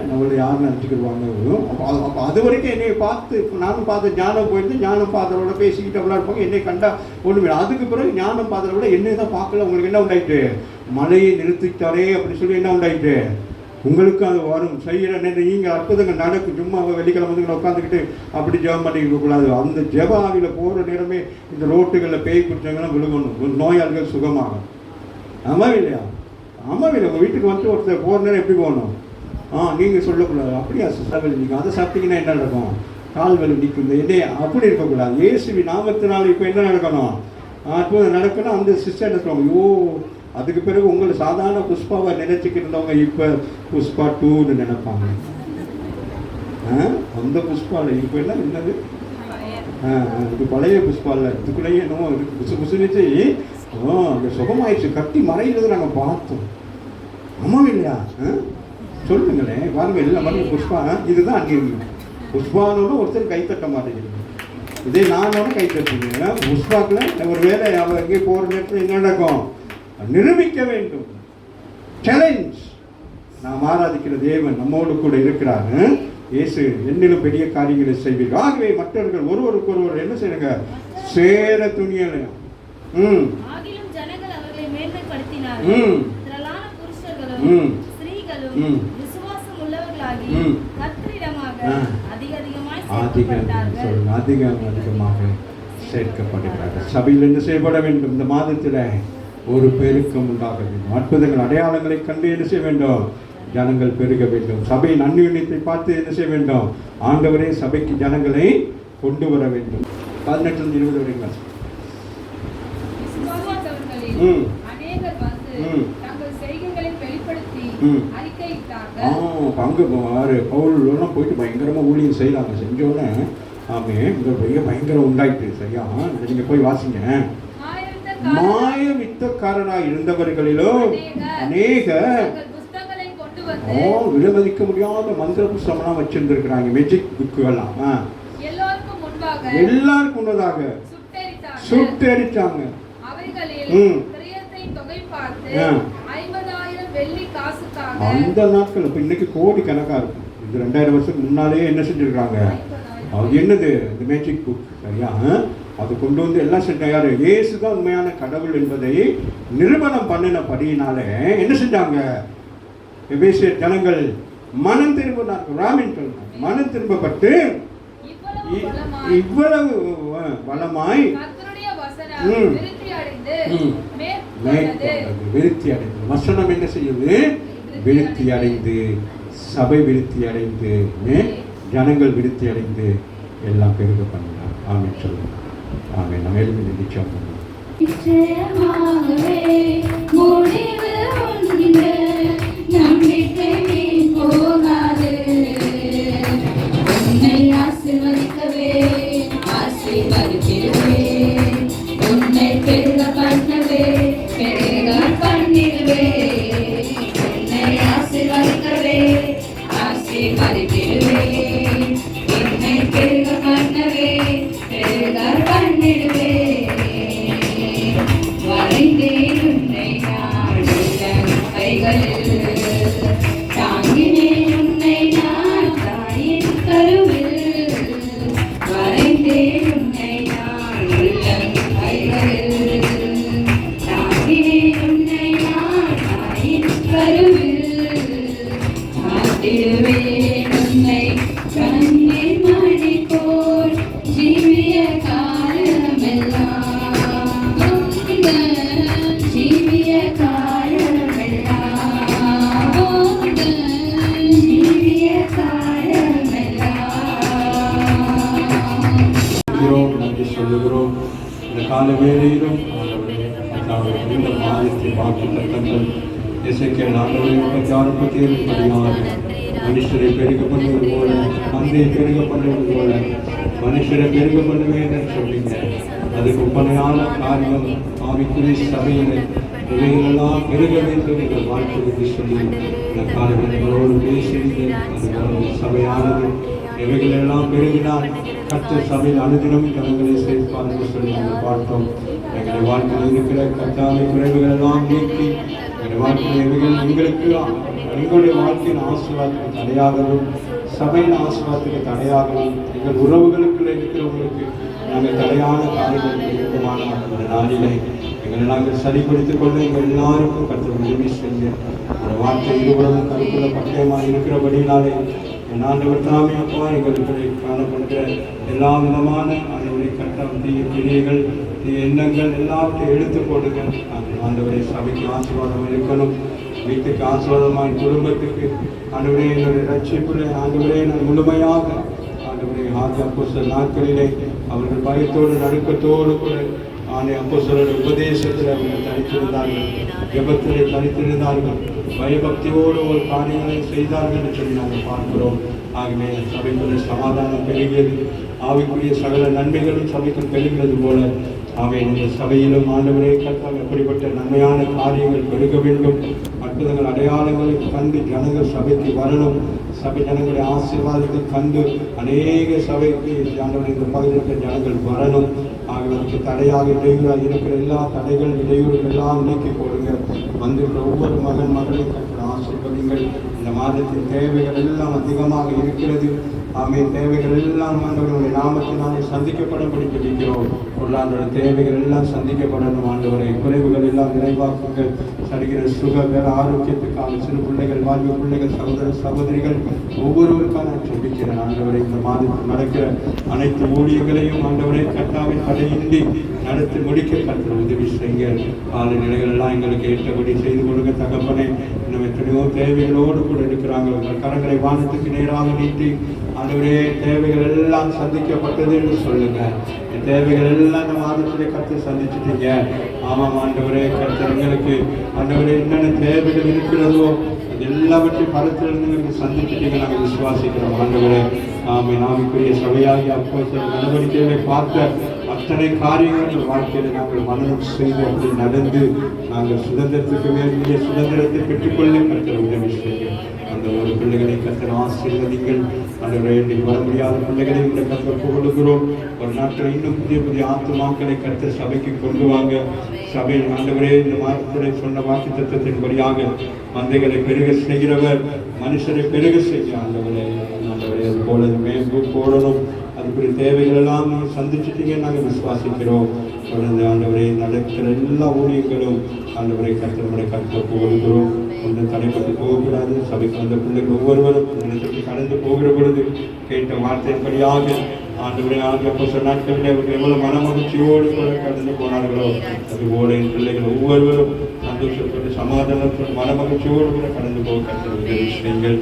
நம்மளை யாரும் நினச்சிக்கிடுவாங்க. அப்போ அது வரைக்கும் என்னை பார்த்து நானும் பார்த்து ஞானம் போயிட்டு ஞானம் பாத்திரோட பேசிக்கிட்டு அப்படிலாம் இருப்பாங்க. என்னை கண்டா ஒன்றுமே. அதுக்கு பிறகு ஞானம் பாத்திர விட என்னை தான் பார்க்கல. உங்களுக்கு என்ன உண்டாயிட்டு, மழையை நிறுத்திட்டாரே அப்படி சொல்லி என்ன உண்டாயிட்டு, உங்களுக்கு அது வரும் செய்கிற நேரம் நீங்கள் அற்புதங்கள் நடக்கும். சும்மா வெள்ளிக்கிழமை வந்து உட்காந்துக்கிட்டு அப்படி ஜெபம் பண்ணிக்க கூடாது. அந்த ஜெப ஆவியில் போகிற நேரமே இந்த ரோட்டுகளில் பேய் பிடிச்சவங்களாம் விழுகணும், நோயாளிகள் சுகமாகும். ஆமாம் இல்லையா? ஆமாம் இல்லை. உங்கள் வீட்டுக்கு வந்து ஒருத்தர் போகிற நேரம் எப்படி போகணும்? நீங்கள் சொல்லக்கூடாது, அப்படியா சிஸ்டர் நீங்கள் அதை சாப்பிட்டீங்கன்னா என்ன நடக்கும், கால் வலி நிற்கும், என்ன அப்படி இருக்கக்கூடாது. இயேசுவி நாமத்தினால இப்போ என்ன நடக்கணும், அற்புதம் நடக்கணும். அந்த சிஸ்டர் என்ன சொல்லுவாங்க, ஐயோ அதுக்கு பிறகு உங்களை சாதாரண புஷ்பாவை நினைச்சிக்கிட்டு இருந்தவங்க இப்போ புஷ்பா 2ன்னு நினைப்பாங்க. அந்த புஷ்பாவில் இப்போ என்ன என்னது, இது பழைய புஷ்பாவில் இதுக்குள்ளேயே என்னமோ புசு புசுனிச்சு அந்த சுகமாயிடுச்சு, கட்டி மறைகிறது நாங்கள் பார்த்தோம். ஆமாம் இல்லையா? சொல்லுங்களேன் பாருங்க, எல்லாம் பாருங்க புஷ்பா. இதுதான் அங்கே புஷ்பானோட ஒருத்தர் கைத்தட்ட மாட்டேங்குது, இதே நானோட கைத்தட்டுங்க. புஷ்பாக்கில் ஒரு வேலை அவள் எங்கே போகிற நேரத்தில் என்ன நடக்கும், நிரூபிக்க வேண்டும். சேலஞ்ச். நாம் ஆராதிக்கிற தேவன் நம்மோடு கூட இருக்கிறார். இயேசு என்னிலும் பெரிய காரியங்களை செய்வீர்கள். ஆகவே மற்றவர்கள் ஒருவருக்கு ஒருவர் என்ன செய்யுங்க, சேர துணியலையும் ஆகிலும் ஜனங்கள் அவர்களை மேன்மைப்படுத்தினார்கள். திரளான புருஷர்களும் ஸ்திரீகளும் விசுவாசம் உள்ளவர்களாகி கர்த்தரிடமாக அதிகமாக சேர்க்கப்படுகிறார்கள். சபையில் என்ன செய்யப்பட வேண்டும், இந்த மாதத்தில் ஒரு பெருக்கம் உண்டாக வேண்டும். அற்புதங்கள் அடையாளங்களை கண்டு என்ன செய்ய வேண்டும், ஜனங்கள் பெருக வேண்டும். சபையின் அந்நியத்தை பார்த்து என்ன செய்ய வேண்டும், ஆண்டவரே சபைக்கு ஜனங்களை கொண்டு வர வேண்டும். 18-20 வரைக்கும் அங்கே பவுல் போயிட்டு பயங்கரமாக ஊழியம் செய்யலாங்க. செஞ்சோன்னே ஆமே இந்த பெரிய பயங்கரம் உண்டாயிட்டு. சரியா? நீங்கள் போய் வாசிங்க. மாய வித்தக்காரனாக இருந்தவர்களிலும் அநேக விலமதிக்க முடியாத மந்திர புஸ்தகம்லாம் வச்சிருந்துருக்கிறாங்க, மேஜிக் புக்குகள்லாம். எல்லாருக்கும் முன்னதாக சுட்டெரித்தாங்க. அந்த நாட்கள் இப்போ இன்னைக்கு கோடி கணக்காக இருக்கும். இது 2000 வருஷத்துக்கு முன்னாலே என்ன செஞ்சுருக்காங்க, அது என்னது இந்த மேஜிக் புக். சரியா? அது கொண்டு வந்து எல்லாம் செஞ்சாங்க. இயேசு தான் உண்மையான கடவுள் என்பதை நிரூபணம் பண்ணினபடியினால என்ன செஞ்சாங்க, எபேசியர் ஜனங்கள் மனம் திரும்பினார்கள். ராமின் மனம் திரும்பப்பட்டு இவ்வளவு பலமாய் விருத்தி அடைந்து, வசனம் என்ன செய்யுது, விருத்தி அடைந்து, சபை விருத்தி அடைந்து, ஜனங்கள் விருத்தி அடைந்து எல்லாம் பெருக பண்ணினார். ஆமென் சொல்லுங்க. ஆமென். நம்ம எழுதி நிச்சயம் பண்ணுவோம். ஜீவிய காலமெல்லாம் வேலையிலும் இந்த மாதத்தை வாக்கு தத்தங்கள் இசைக்கல் ஆண்டவரை 36 மனுஷரை பெருக பண்ணுவது போல மந்தையை பெருக பண்ணுவது போல மனுஷரை பெருக பண்ணுவேன் என்று சொன்னீங்க. அதுக்கு உண்மையான காரியம் ஆவிக்குரிய சபையினை இவைகளெல்லாம் பெருக வேண்டும் என்ற வாழ்க்கை சொல்லி இந்த காரியங்களோடு பேசுகிறீர்கள். சபையானது இவைகளெல்லாம் பெருகினால் கர்த்தர் சபையில் அனுதினம் ஜனங்களை சேர்ப்பார் என்று சொல்லி நாங்கள் பார்த்தோம். எங்களுடைய வாழ்க்கையில் இருக்கிற கர்த்தாவை குறைவுகள் எல்லாம் நீக்கி எங்களுடைய வாழ்க்கையில் இவைகள் எங்களுடைய வாழ்க்கையின் ஆசீர்வாதத்துக்கு தடையாகவும் சபையின் ஆசீர்வாதத்துக்கு தடையாகவும் எங்கள் உறவுகளுக்குள்ள இருக்கிறவங்களுக்கு நாங்கள் தடையான காரியங்களுக்கு இருக்குமான அந்த நாளிலே எங்களை நாங்கள் சரிப்படுத்திக் கொள்ள எங்கள் எல்லாருக்கும் கர்த்தர் உதவி செய்ய ஒரு வாழ்க்கை இருவரும் கருத்துள்ள பட்டயமாக இருக்கிறபடினாலே என் ஆண்டவர் தாமே அப்பா எங்களுக்கு காணப்படுகிற எல்லா விதமான ஆண்டவரை கட்டம் தீய கிரியைகள் தீய எண்ணங்கள் எல்லாத்தையும் எடுத்து போடுங்க. ஆண்டவரை சபைக்கு ஆசீர்வாதம் இருக்கணும், வீட்டுக்கு ஆசீர்வாதமாக குடும்பத்துக்கு ஆண்டவரே என்னுடைய ரட்சிப்புரை ஆண்டவரே நான் முழுமையாக ஆண்டவரே ஆகிய அப்போஸ்தலர் நாட்களிலே அவர்கள் பயத்தோடு நடுக்கத்தோடு கூட அப்போஸ்தலர் உபதேசத்தில் அவர்கள் தனித்திருந்தார்கள், ஜெபத்திலே தனித்திருந்தார்கள், பயபக்தியோடு ஒரு காரியங்களை செய்தார்கள் என்று சொல்லி நாங்கள் பார்க்கிறோம். ஆகவே சபைக்குரிய சமாதானம் பெருகியது, ஆவிக்குரிய சகல நன்மைகளும் சபைக்குள் பெருகிறது போல அவை இந்த சபையிலும் ஆண்டவரே கர்த்தாவே அப்படிப்பட்ட நன்மையான காரியங்கள் பெருக வேண்டும். அற்புதங்கள் அடையாளங்களை கண்டு ஜனங்கள் சபைக்கு வரணும். சபை ஜனங்களை ஆசீர்வாதத்தை கண்டு அநேக சபைக்கு ஆண்டவரை இந்த பகுதியில் ஜனங்கள் வரணும். ஆகியவருக்கு தடையாக இடையூறாக இருக்கிற எல்லா தடைகள் இடையூறுகள் எல்லாம் நீக்கி போடுங்க. வந்துள்ள ஒவ்வொரு மகன் மகளை கற்ற ஆசீர்வதிங்கள். இந்த மாதத்தின் தேவைகள் எல்லாம் அதிகமாக இருக்கிறது. தேவைகள் எல்லாம் ஆண்டவருடைய நாமத்தினாலே சந்திக்கப்படப்படி ஜெபிக்கிறோம். பொருளாதார தேவைகள் எல்லாம் சந்திக்கப்படணும். ஆண்டவரை குறைவுகள் எல்லாம் நிறைவாக்குங்கள். சரிகிற சுக வேற ஆரோக்கியத்துக்காக சிறு பிள்ளைகள் வாழ்வு பிள்ளைகள் சகோதர சகோதரிகள் ஒவ்வொருவருக்காக ஜெபிக்கிறேன். ஆண்டவரை இந்த மாதத்தில் நடக்கிற அனைத்து ஊழியங்களையும் ஆண்டவரை கர்த்தாவின் தடையின்றி நடத்தி முடிக்க கர்த்தர் உதவி செய்யுங்க. கால நிலைகள் எல்லாம் எங்களுக்கு ஏற்றபடி செய்து கொடுங்க தகப்பனே. இன்னும் எத்தனையோ தேவைகளோடு கூட இருக்கிறாங்க. உங்கள் கரங்களை வானத்துக்கு நேராக நீட்டி ஆண்டவரே தேவைகள் எல்லாம் சந்திக்கப்பட்டது என்று சொல்லுங்க. தேவைகள் எல்லாம் இந்த மாதத்திலே கர்த்தர் சந்திச்சுட்டீங்க. ஆமாம் ஆண்டவரே கர்த்தர் எங்களுக்கு ஆண்டவரே என்னென்ன தேவைகள் இருக்கிறதோ அது எல்லாவற்றையும் பரத்திலிருந்து எங்களுக்கு சந்திச்சுட்டீங்க. நாங்கள் விசுவாசிக்கிறோம் ஆண்டவரே. ஆவிக்குரிய சபையாகி அப்போஸ்தலர் நடவடிக்கைகளை பார்த்த அத்தனை காரியங்கள் வாழ்க்கையில் நாங்கள் மனநம் செய்து அப்படி நடந்து நாங்கள் சுதந்திரத்துக்கு வேண்டிய சுதந்திரத்தை பெற்றுக்கொள்ள கர்த்தர் உதவி செய்யும். அந்த ஒரு பிள்ளைகளை கர்த்தர் ஆசீர்வதிங்கள். ஆண்டவரே வர முடியாத பிள்ளைகளை இந்த கர்த்தர் புகழுகிறோம். ஒரு நாட்கள் இன்னும் புதிய புதிய ஆத்துமாக்களை கர்த்தர் சபைக்கு கொண்டு வாங்க. சபையில் ஆண்டவரே இந்த மாதத்துடைய சொன்ன வாக்கு தத்துவத்தின்படியாக மந்தைகளை பெருக செய்கிறவர் மனுஷரை பெருக செய்ய ஆண்டவரே ஆண்டவரே அது போல மேம்பு போடணும். அதுக்குரிய தேவைகள் எல்லாம் நீங்கள் சந்திச்சுட்டீங்க. நாங்கள் விசுவாசிக்கிறோம். தொடர்ந்து ஆண்டவரை நடக்கிற எல்லா ஊழியங்களும் ஆண்டவரை கர்த்தருடைய கர்த்தர் புகழுகிறோம். ஒன்றும் தடைப்பட்டு போகக்கூடாது. சபைக்கு வந்த பிள்ளைகள் ஒவ்வொருவரும் நிலத்திற்கு கடந்து போகிற பொழுது கேட்ட வார்த்தையின்படியாக ஆண்டவரை ஆகிய சில நாட்களில் அவர்கள் எவ்வளவு மனமகிழ்ச்சியோடு கூட கடந்து போனார்களோ அதுபோல என் பிள்ளைகள் ஒவ்வொருவரும் சந்தோஷத்தோடு சமாதானத்தோடு மனமகிழ்ச்சியோடு கூட கடந்து போக கர்த்தர் உதவி செய்யுங்கள்.